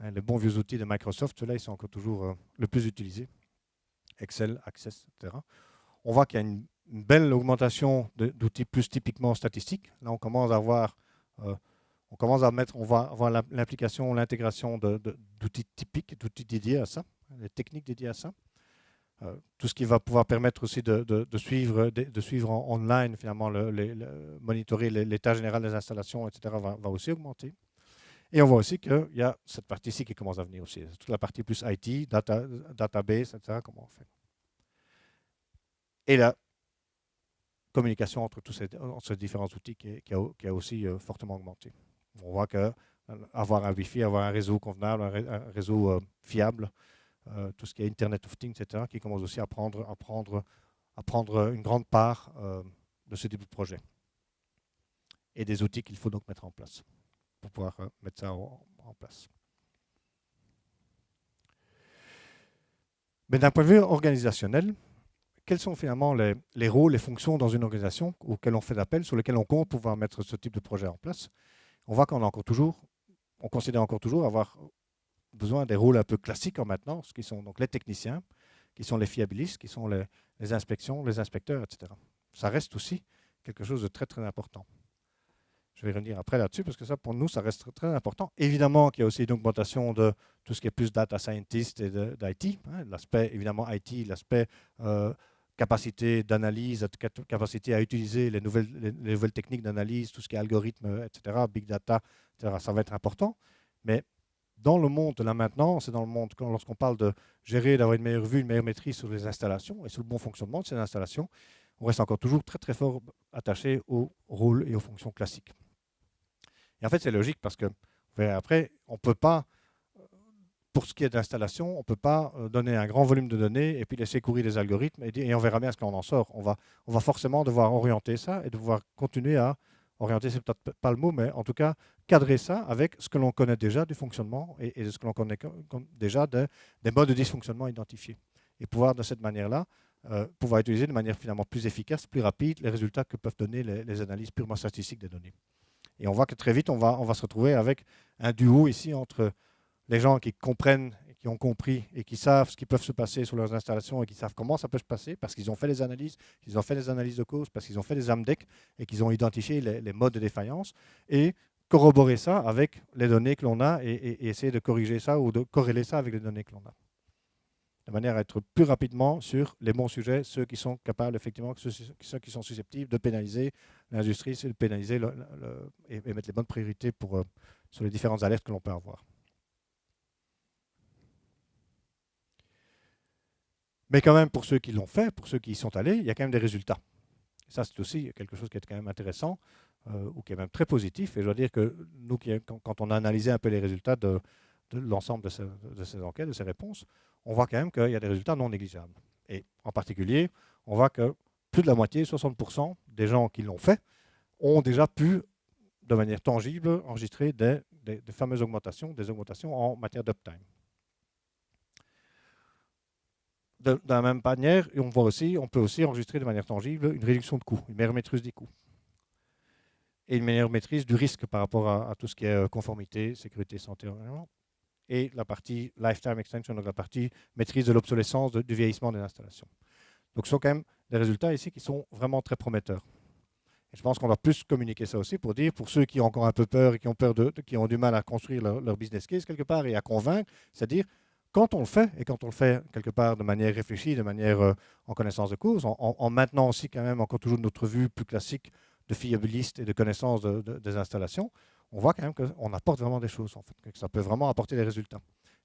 les bons vieux outils de Microsoft, ceux-là, ils sont encore toujours le plus utilisés. Excel, Access, etc. On voit qu'il y a une belle augmentation d'outils plus typiquement statistiques. Là, on commence à avoir, on va avoir l'implication, l'intégration d'outils typiques, d'outils dédiés à ça, des techniques dédiées à ça. Tout ce qui va pouvoir permettre aussi de suivre en online, finalement, monitorer l'état général des installations, etc., va aussi augmenter. Et on voit aussi qu'il y a cette partie ici qui commence à venir aussi. Toute la partie plus IT, database, etc., comment on fait. Et la communication entre ces différents outils qui a aussi fortement augmenté. On voit qu'avoir un Wi-Fi, avoir un réseau convenable, un réseau fiable, tout ce qui est Internet of Things, etc., qui commence aussi à prendre une grande part de ce type de projet. Et des outils qu'il faut donc mettre en place pour pouvoir mettre ça en place. Mais d'un point de vue organisationnel, quels sont finalement les rôles, les fonctions dans une organisation auxquelles on fait appel, sur lesquelles on compte pour pouvoir mettre ce type de projet en place? On voit on considère encore toujours avoir besoin des rôles un peu classiques en maintenance, qui sont donc les techniciens, qui sont les fiabilistes, qui sont les inspections, les inspecteurs, etc. Ça reste aussi quelque chose de très très important. Je vais revenir après là-dessus, parce que ça, pour nous, ça reste très, très important. Évidemment qu'il y a aussi une augmentation de tout ce qui est plus data scientist et d'IT. L'aspect, évidemment, IT, l'aspect capacité d'analyse, capacité à utiliser les nouvelles techniques d'analyse, tout ce qui est algorithme, etc., big data, etc., ça va être important. Mais dans le monde de la maintenance et dans le monde, lorsqu'on parle de gérer, d'avoir une meilleure vue, une meilleure maîtrise sur les installations et sur le bon fonctionnement de ces installations, on reste encore toujours très très fort attaché aux rôles et aux fonctions classiques. Et en fait, c'est logique parce que après, on ne peut pas, pour ce qui est d'installation, on ne peut pas donner un grand volume de données et puis laisser courir les algorithmes et on verra bien ce qu'on en sort. On va forcément devoir orienter ça et devoir continuer à orienter, c'est peut-être pas le mot, mais en tout cas, cadrer ça avec ce que l'on connaît déjà du fonctionnement et de ce que l'on connaît déjà des modes de dysfonctionnement identifiés. Et pouvoir, de cette manière-là, pouvoir utiliser de manière finalement plus efficace, plus rapide, les résultats que peuvent donner les analyses purement statistiques des données. Et on voit que très vite, on va se retrouver avec un duo ici entre les gens qui comprennent, qui ont compris et qui savent ce qui peut se passer sur leurs installations et qui savent comment ça peut se passer parce qu'ils ont fait les analyses, qu'ils ont fait des analyses de cause, parce qu'ils ont fait des AMDEC et qu'ils ont identifié les modes de défaillance et corroborer ça avec les données que l'on a et essayer de corriger ça ou de corréler ça avec les données que l'on a. De manière à être plus rapidement sur les bons sujets, ceux qui sont capables, effectivement, ceux qui sont susceptibles de pénaliser l'industrie, de pénaliser et mettre les bonnes priorités sur les différentes alertes que l'on peut avoir. Mais quand même, pour ceux qui l'ont fait, pour ceux qui y sont allés, il y a quand même des résultats. Ça, c'est aussi quelque chose qui est quand même intéressant ou qui est même très positif. Et je dois dire que nous, quand on a analysé un peu les résultats de l'ensemble de ces enquêtes, de ces réponses, on voit quand même qu'il y a des résultats non négligeables. Et en particulier, on voit que plus de la moitié, 60% des gens qui l'ont fait, ont déjà pu, de manière tangible, enregistrer des fameuses augmentations, des augmentations en matière d'uptime. De la même manière, on peut aussi enregistrer de manière tangible une réduction de coûts, une meilleure maîtrise des coûts. Et une meilleure maîtrise du risque par rapport à tout ce qui est conformité, sécurité, santé, environnement. Et la partie lifetime extension, donc la partie maîtrise de l'obsolescence, du vieillissement des installations. Donc ce sont quand même des résultats ici qui sont vraiment très prometteurs. Et je pense qu'on doit plus communiquer ça aussi pour dire, pour ceux qui ont encore un peu peur et qui ont qui ont du mal à construire leur business case quelque part et à convaincre, c'est-à-dire quand on le fait, et quand on le fait quelque part de manière réfléchie, de manière en connaissance de cause, en maintenant aussi quand même encore toujours notre vue plus classique de fiabiliste et de connaissance des installations, on voit quand même qu'on apporte vraiment des choses, en fait, que ça peut vraiment apporter des résultats.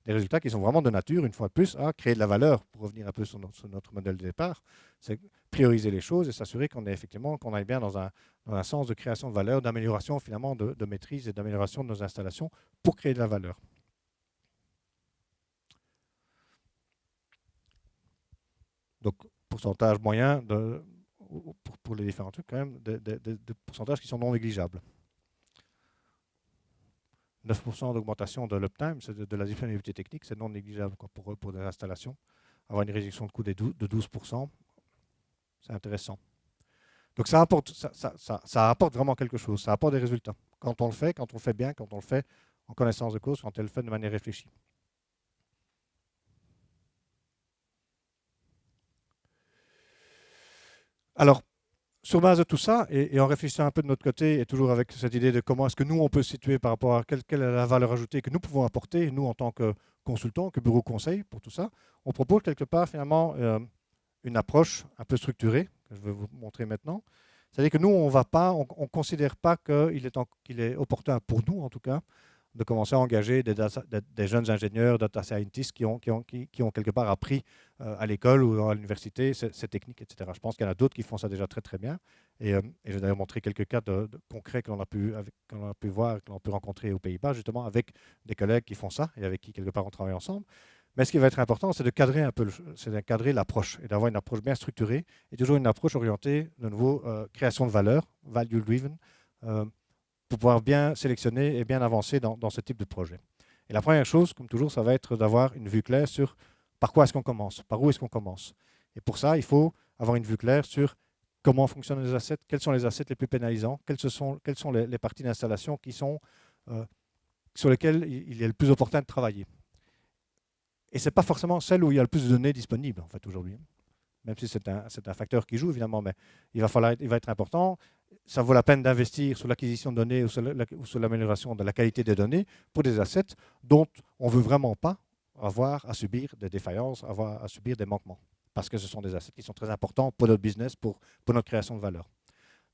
Des résultats qui sont vraiment de nature, une fois de plus, à créer de la valeur, pour revenir un peu sur notre modèle de départ, c'est prioriser les choses et s'assurer qu'on aille bien dans un sens de création de valeur, d'amélioration finalement de maîtrise et d'amélioration de nos installations pour créer de la valeur. Donc, pourcentage moyen pour les différents trucs, quand même, des pourcentages qui sont non négligeables. 9% d'augmentation de l'uptime, de la disponibilité technique, c'est non négligeable pour des installations. Avoir une réduction de coût de 12%, c'est intéressant. Donc ça apporte vraiment quelque chose, ça apporte des résultats. Quand on le fait bien, quand on le fait en connaissance de cause, quand on le fait de manière réfléchie. Alors, sur base de tout ça, et en réfléchissant un peu de notre côté, et toujours avec cette idée de comment est-ce que nous, on peut se situer par rapport à quelle est la valeur ajoutée que nous pouvons apporter, nous, en tant que consultants, que bureau conseil, pour tout ça, on propose quelque part, finalement, une approche un peu structurée, que je vais vous montrer maintenant. C'est-à-dire que nous, on ne considère pas qu'il est opportun, pour nous en tout cas, de commencer à engager des jeunes ingénieurs, data scientists qui ont quelque part appris à l'école ou à l'université ces techniques, etc. Je pense qu'il y en a d'autres qui font ça déjà très très bien. Et je vais d'ailleurs montrer quelques cas concrets que l'on a pu voir, que l'on a pu rencontrer aux Pays-Bas, justement avec des collègues qui font ça et avec qui quelque part on travaille ensemble. Mais ce qui va être important, c'est de cadrer un peu, l'approche et d'avoir une approche bien structurée et toujours une approche orientée de nouveau création de valeur, value driven, pour pouvoir bien sélectionner et bien avancer dans ce type de projet. Et la première chose, comme toujours, ça va être d'avoir une vue claire sur par quoi est-ce qu'on commence, par où est-ce qu'on commence. Et pour ça, il faut avoir une vue claire sur comment fonctionnent les assets, quels sont les assets les plus pénalisants, quelles sont les parties d'installation sur lesquelles il est le plus opportun de travailler. Et ce n'est pas forcément celle où il y a le plus de données disponibles, en fait, aujourd'hui. Même si c'est un facteur qui joue, évidemment, mais il va être important. Ça vaut la peine d'investir sur l'acquisition de données ou sur l'amélioration de la qualité des données pour des assets dont on ne veut vraiment pas avoir à subir des défaillances, avoir à subir des manquements. Parce que ce sont des assets qui sont très importants pour notre business, pour notre création de valeur.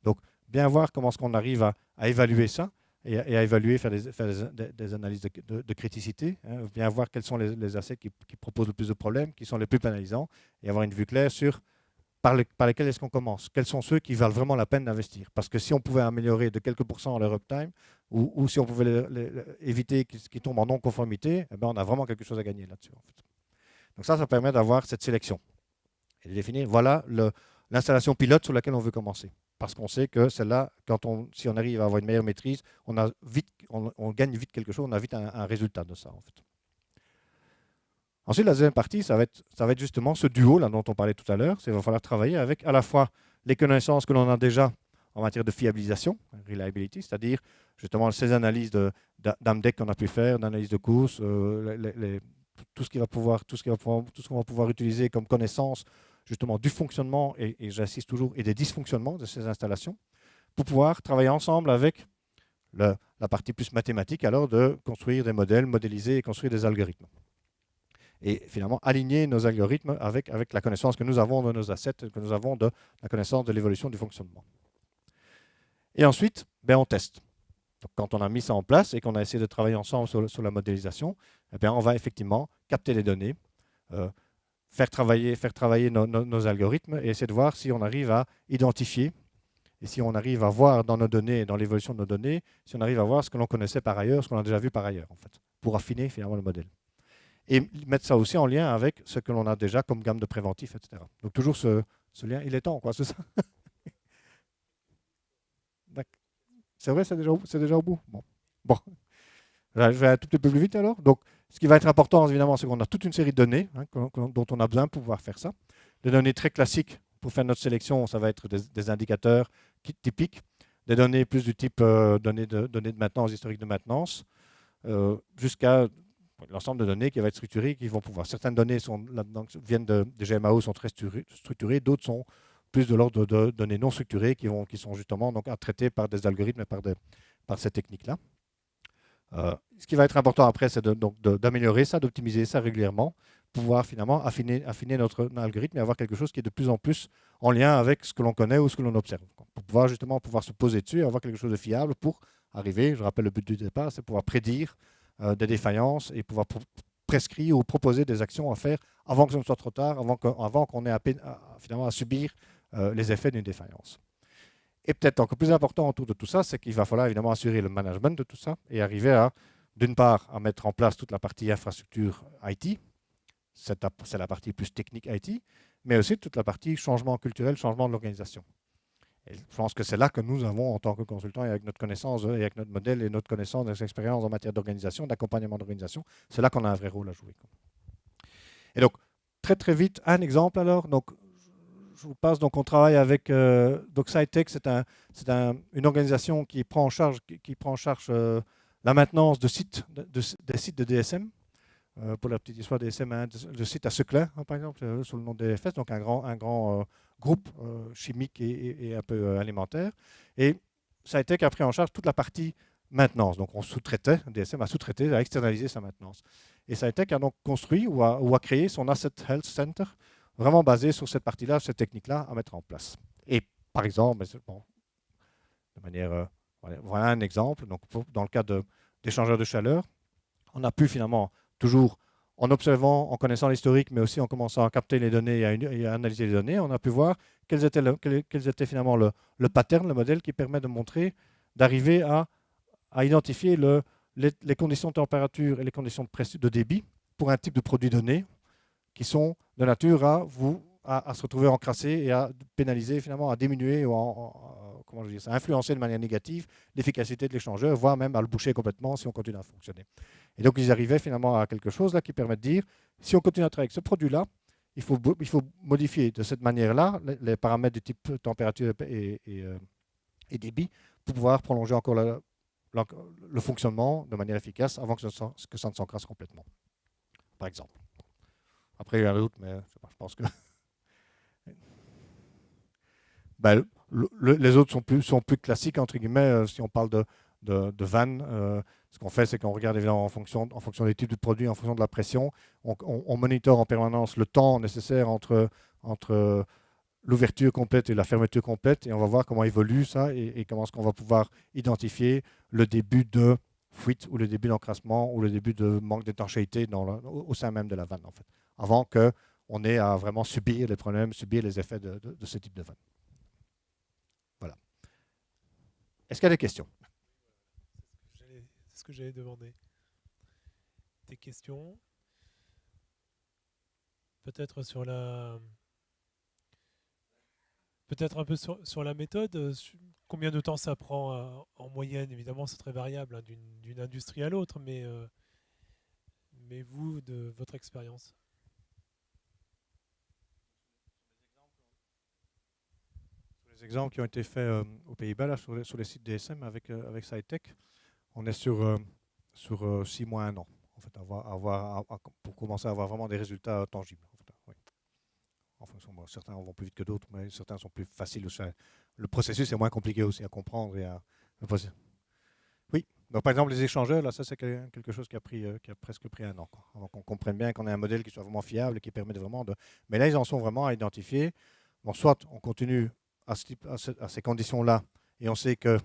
Donc, bien voir comment est-ce qu'on arrive à évaluer ça et à évaluer, faire des analyses de criticité, hein, bien voir quels sont les assets qui proposent le plus de problèmes, qui sont les plus pénalisants, et avoir une vue claire sur par lesquels est-ce qu'on commence, quels sont ceux qui valent vraiment la peine d'investir. Parce que si on pouvait améliorer de quelques pourcents leur uptime, ou si on pouvait éviter qu'ils tombent en non-conformité, eh ben on a vraiment quelque chose à gagner là-dessus. En fait. Donc ça permet d'avoir cette sélection et de définir, voilà l'installation pilote sur laquelle on veut commencer. Parce qu'on sait que celle-là, si on arrive à avoir une meilleure maîtrise, on gagne vite quelque chose, on a vite un résultat de ça. En fait. Ensuite, la deuxième partie, ça va être justement ce duo là, dont on parlait tout à l'heure. Il va falloir travailler avec à la fois les connaissances que l'on a déjà en matière de fiabilisation, reliability, c'est-à-dire justement ces analyses d'AMDEC qu'on a pu faire, d'analyse de course, tout ce qu'on va pouvoir utiliser comme connaissance justement du fonctionnement, et j'insiste toujours, et des dysfonctionnements de ces installations, pour pouvoir travailler ensemble avec la partie plus mathématique, alors de construire des modèles, modéliser et construire des algorithmes. Et finalement, aligner nos algorithmes avec la connaissance que nous avons de nos assets, que nous avons de la connaissance de l'évolution du fonctionnement. Et ensuite, on teste. Donc, quand on a mis ça en place et qu'on a essayé de travailler ensemble sur la modélisation, on va effectivement capter les données, faire travailler nos algorithmes et essayer de voir si on arrive à identifier et si on arrive à voir dans nos données, dans l'évolution de nos données, si on arrive à voir ce que l'on connaissait par ailleurs, ce qu'on a déjà vu par ailleurs, en fait, pour affiner finalement le modèle. Et mettre ça aussi en lien avec ce que l'on a déjà comme gamme de préventifs, etc. Donc toujours ce lien, il est temps, quoi, c'est ça. C'est vrai, c'est déjà au bout. Bon. Je vais un tout petit peu plus vite alors. Donc, ce qui va être important, évidemment, c'est qu'on a toute une série de données dont on a besoin pour pouvoir faire ça. Des données très classiques pour faire notre sélection, ça va être des indicateurs typiques, des données plus du type données de maintenance, historique de maintenance, jusqu'à l'ensemble de données qui va être structuré, qui vont pouvoir. Certaines données viennent des GMAO, sont très structurées, d'autres sont plus de l'ordre de données non structurées qui sont justement donc, à traiter par des algorithmes et par ces techniques-là. Ce qui va être important après, c'est d'améliorer ça, d'optimiser ça régulièrement, pouvoir finalement affiner notre algorithme et avoir quelque chose qui est de plus en plus en lien avec ce que l'on connaît ou ce que l'on observe. Pour pouvoir justement se poser dessus et avoir quelque chose de fiable pour arriver, je rappelle le but du départ, c'est pouvoir prédire des défaillances et pouvoir prescrire ou proposer des actions à faire avant que ce ne soit trop tard, avant qu'on ait finalement à subir les effets d'une défaillance. Et peut-être encore plus important autour de tout ça, c'est qu'il va falloir évidemment assurer le management de tout ça et arriver à, d'une part, à mettre en place toute la partie infrastructure IT, c'est la partie plus technique IT, mais aussi toute la partie changement culturel, changement de l'organisation. Et je pense que c'est là que nous avons, en tant que consultants, et avec notre connaissance, et avec notre modèle et notre connaissance, notre expérience en matière d'organisation, d'accompagnement d'organisation, c'est là qu'on a un vrai rôle à jouer. Et donc, très très vite, un exemple alors. Donc, je vous passe, donc on travaille avec SciTech, c'est une organisation qui prend en charge la maintenance des sites de DSM. pour la petite histoire des SM, le site à Seclin, hein, par exemple, sous le nom des DFS, donc un grand groupe chimique et un peu alimentaire. Et Cytec a pris en charge toute la partie maintenance. Donc on sous-traitait, DSM a sous-traité, a externalisé sa maintenance. Et Cytec a donc construit ou a créé son Asset Health Center, vraiment basé sur cette partie-là, cette technique-là à mettre en place. Et par exemple, bon, de manière, voilà un exemple. Donc, dans le cas d'échangeurs de chaleur, on a pu finalement, toujours en observant, en connaissant l'historique, mais aussi en commençant à capter les données et à analyser les données, on a pu voir quels étaient finalement le pattern, le modèle qui permet de montrer, d'arriver à identifier les conditions de température et les conditions de débit pour un type de produit donné qui sont de nature à se retrouver encrassés et à pénaliser, finalement, à diminuer ou comment je dis ça, à influencer de manière négative l'efficacité de l'échangeur, voire même à le boucher complètement si on continue à fonctionner. Et donc, ils arrivaient finalement à quelque chose là qui permet de dire, si on continue à travailler avec ce produit-là, il faut modifier de cette manière-là les paramètres du type température et débit pour pouvoir prolonger encore le fonctionnement de manière efficace avant que ça ne s'encrasse complètement, par exemple. Après, il y a d'autres, mais je pense que ben, les autres sont plus classiques, entre guillemets, si on parle de vannes. Ce qu'on fait, c'est qu'on regarde évidemment en fonction des types de produits, en fonction de la pression. On monitore en permanence le temps nécessaire entre l'ouverture complète et la fermeture complète, et on va voir comment évolue ça et comment est-ce qu'on va pouvoir identifier le début de fuite ou le début d'encrassement ou le début de manque d'étanchéité au sein même de la vanne, en fait, avant qu'on ait à vraiment subir les problèmes, subir les effets de ce type de vanne. Voilà. Est-ce qu'il y a des questions?
C'est ce que j'allais demander. Des questions? Peut-être sur la... Peut-être un peu sur la méthode. Combien de temps ça prend en moyenne? Évidemment, c'est très variable hein, d'une industrie à l'autre, mais vous, de votre expérience?
Les exemples qui ont été faits aux Pays-Bas, là, sur les sites DSM avec Cytec, on est sur 6 mois, 1 an, en fait, pour commencer à avoir vraiment des résultats tangibles. En fait, oui. En fonction, bon, certains vont plus vite que d'autres, mais certains sont plus faciles aussi. Le processus est moins compliqué aussi à comprendre et à. Oui. Donc, par exemple, les échangeurs, là, ça c'est quelque chose qui a presque pris 1 an, quoi, avant qu'on comprenne bien qu'on ait un modèle qui soit vraiment fiable et qui permet vraiment de. Mais là, ils en sont vraiment à identifier. Bon, soit on continue à ces conditions-là et on sait que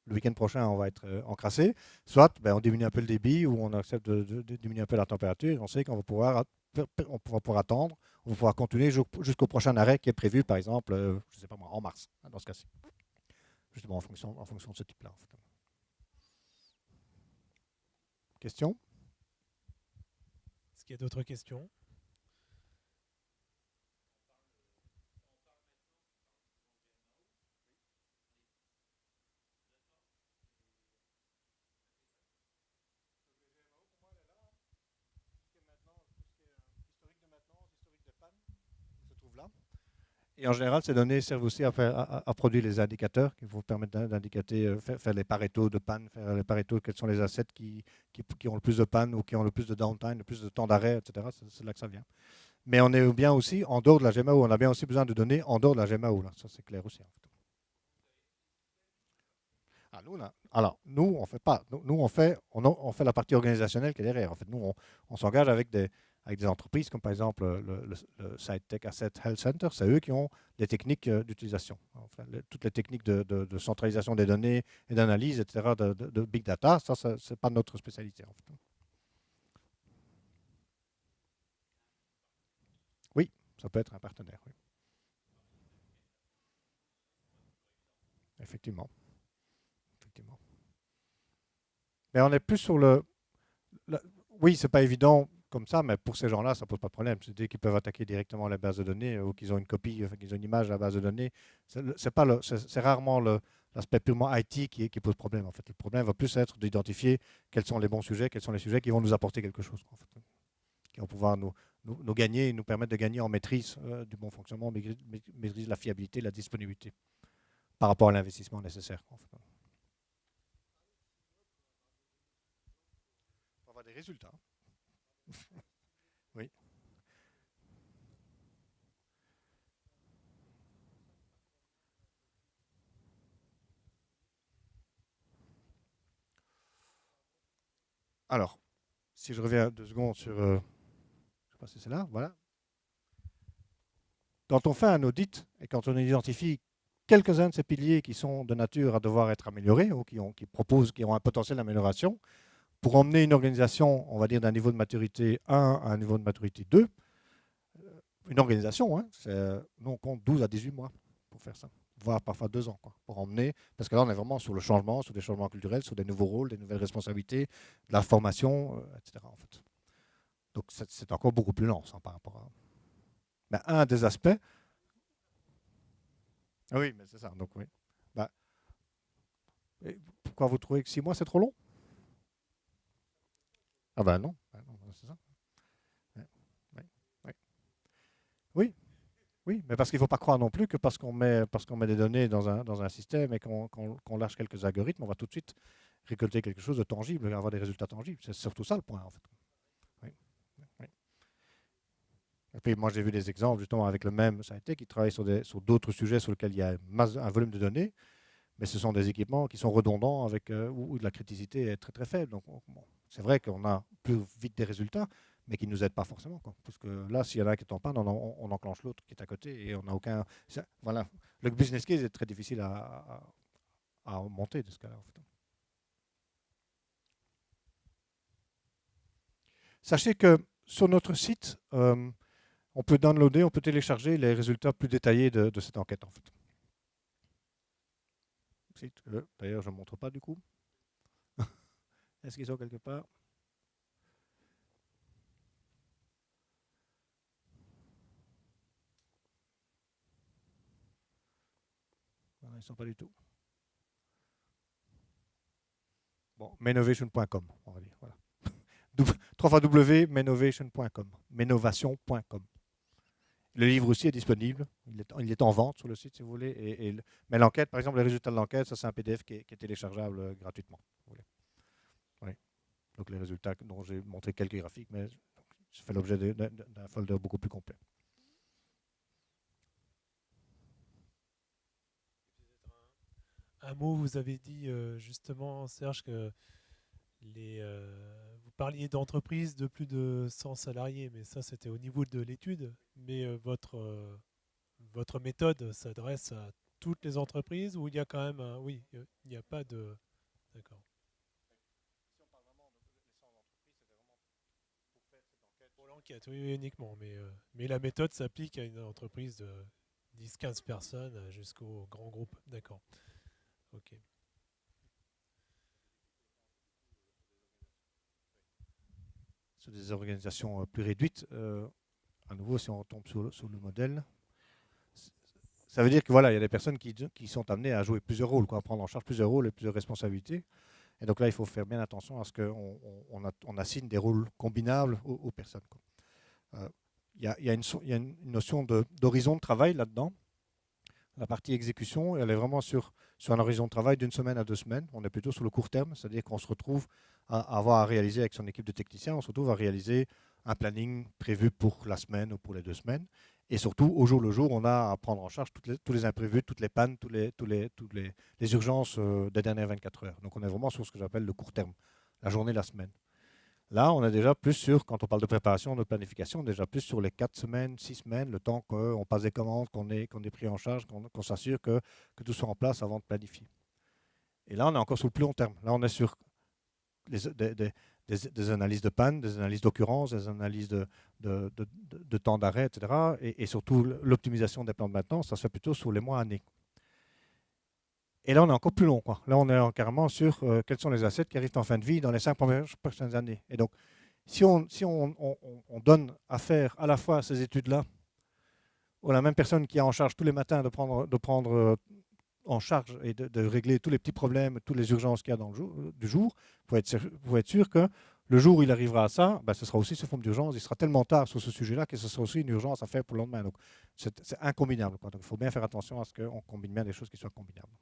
le week-end prochain, on va être encrassé, soit on diminue un peu le débit ou on accepte de diminuer un peu la température et on sait qu'on va pouvoir attendre, on va pouvoir continuer jusqu'au prochain arrêt qui est prévu, par exemple, je ne sais pas moi, en mars, dans ce cas-ci. Justement en fonction de ce type-là. En fait. Question?
Est-ce qu'il y a d'autres questions?
Et en général, ces données servent aussi à produire les indicateurs qui vous permettent d'indiquer, faire les paretos de panne, faire les paretos, quels sont les assets qui ont le plus de panne ou qui ont le plus de downtime, le plus de temps d'arrêt, etc. C'est là que ça vient. Mais on est bien aussi en dehors de la GMAO. On a bien aussi besoin de données en dehors de la GMAO. Là. Ça, c'est clair aussi. En fait. Nous, on fait pas. Nous, on fait la partie organisationnelle qui est derrière. En fait, nous, on s'engage avec des entreprises comme par exemple le Cytec Asset Health Center. C'est eux qui ont des techniques d'utilisation. Enfin, toutes les techniques de centralisation des données et d'analyse, etc., de big data, ça, c'est pas notre spécialité. En fait. Oui, ça peut être un partenaire. Oui. Effectivement. Mais on est plus sur oui, c'est pas évident comme ça, mais pour ces gens-là, ça pose pas de problème. C'est dès qu'ils peuvent attaquer directement la base de données ou qu'ils ont une copie, qu'ils ont une image de la base de données. C'est rarement l'aspect purement IT qui pose problème. En fait, le problème va plus être d'identifier quels sont les bons sujets, quels sont les sujets qui vont nous apporter quelque chose, en fait, qui vont pouvoir nous gagner, nous permettre de gagner en maîtrise du bon fonctionnement, maîtrise de la fiabilité, la disponibilité par rapport à l'investissement nécessaire. En fait. Pour avoir des résultats. Oui. Alors, si je reviens 2 secondes sur, je ne sais pas si c'est là, voilà. Quand on fait un audit et quand on identifie quelques-uns de ces piliers qui sont de nature à devoir être améliorés ou qui ont un potentiel d'amélioration, pour emmener une organisation, on va dire, d'un niveau de maturité 1 à un niveau de maturité 2, une organisation, hein, nous on compte 12 à 18 mois pour faire ça, voire parfois 2 ans, quoi, pour emmener, parce que là on est vraiment sur le changement, sur des changements culturels, sur des nouveaux rôles, des nouvelles responsabilités, de la formation, etc. En fait. Donc c'est encore beaucoup plus lent ça, par rapport à... Ben, un des aspects... Ah oui, mais c'est ça, donc oui. Ben, pourquoi vous trouvez que 6 mois c'est trop long? Ah ben non, c'est ça. Ouais, ouais, ouais. Oui, oui, mais parce qu'il ne faut pas croire non plus que parce qu'on met des données dans un système et qu'on lâche quelques algorithmes, on va tout de suite récolter quelque chose de tangible et avoir des résultats tangibles. C'est surtout ça le point, en fait. Oui, oui. Et puis moi, j'ai vu des exemples justement avec le même SciTech qui travaille sur d'autres sujets sur lesquels il y a un volume de données, mais ce sont des équipements qui sont redondants avec, où la criticité est très très faible. Donc bon, c'est vrai qu'on a plus vite des résultats, mais qui ne nous aident pas forcément, quoi. Parce que là, s'il y en a un qui est en panne, on enclenche l'autre qui est à côté et on n'a aucun... Voilà, le business case est très difficile à monter de ce cas-là. En fait. Sachez que sur notre site, on peut downloader, on peut télécharger les résultats plus détaillés de cette enquête, en fait. D'ailleurs, je ne montre pas du coup. Est-ce qu'ils sont quelque part? Non, ils ne sont pas du tout. Bon, mainnovation.com, on va dire. Voilà. www.mainnovation.com. Mainnovation.com. Le livre aussi est disponible. Il est en vente sur le site si vous voulez. Mais l'enquête, par exemple, les résultats de l'enquête, ça c'est un PDF qui est téléchargeable gratuitement. Oui. Donc les résultats dont j'ai montré quelques graphiques, mais ça fait l'objet d'un folder beaucoup plus complet.
Un mot, vous avez dit justement, Serge, que vous parliez d'entreprises de plus de 100 salariés, mais ça c'était au niveau de l'étude. Mais votre méthode s'adresse à toutes les entreprises ou il y a quand même un... Oui, il n'y a pas de... D'accord. Pour l'enquête, oui, oui, uniquement. Mais la méthode s'applique à une entreprise de 10-15 personnes jusqu'au grand groupe. D'accord. Ok.
Sur des organisations plus réduites, à nouveau, si on retombe sur le modèle, ça veut dire que voilà, il y a des personnes qui sont amenées à jouer plusieurs rôles, quoi, à prendre en charge plusieurs rôles et plusieurs responsabilités. Et donc là, il faut faire bien attention à ce qu'on assigne des rôles combinables aux personnes. Il y a une notion d'horizon de travail là-dedans. La partie exécution, elle est vraiment sur un horizon de travail d'1 semaine à 2 semaines. On est plutôt sur le court terme, c'est-à-dire qu'on se retrouve à avoir à réaliser avec son équipe de techniciens, on se retrouve à réaliser un planning prévu pour la semaine ou pour les 2 semaines. Et surtout, au jour le jour, on a à prendre en charge tous les imprévus, toutes les pannes, les urgences des dernières 24 heures. Donc on est vraiment sur ce que j'appelle le court terme, la journée, la semaine. Là, on est déjà plus sur, quand on parle de préparation, de planification, déjà plus sur les 4 semaines, 6 semaines, le temps qu'on passe des commandes, qu'on est pris en charge, qu'on s'assure que tout soit en place avant de planifier. Et là, on est encore sur le plus long terme. Là, on est sur des analyses de panne, des analyses d'occurrence, des analyses de temps d'arrêt, etc. Et surtout, l'optimisation des plans de maintenance, ça se fait plutôt sur les mois, années. Et là, on est encore plus long, quoi. Là, on est carrément sur quels sont les assets qui arrivent en fin de vie dans les 5 prochaines années. Et donc, si on donne à faire à la fois ces études-là à la même personne qui est en charge tous les matins de prendre en charge et de régler tous les petits problèmes, toutes les urgences qu'il y a dans le jour, du jour, pour être sûr que le jour où il arrivera à ça, ben, ce sera aussi sous forme d'urgence. Il sera tellement tard sur ce sujet-là que ce sera aussi une urgence à faire pour le lendemain. Donc, c'est incombinable, quoi. Donc, il faut bien faire attention à ce qu'on combine bien des choses qui soient combinables.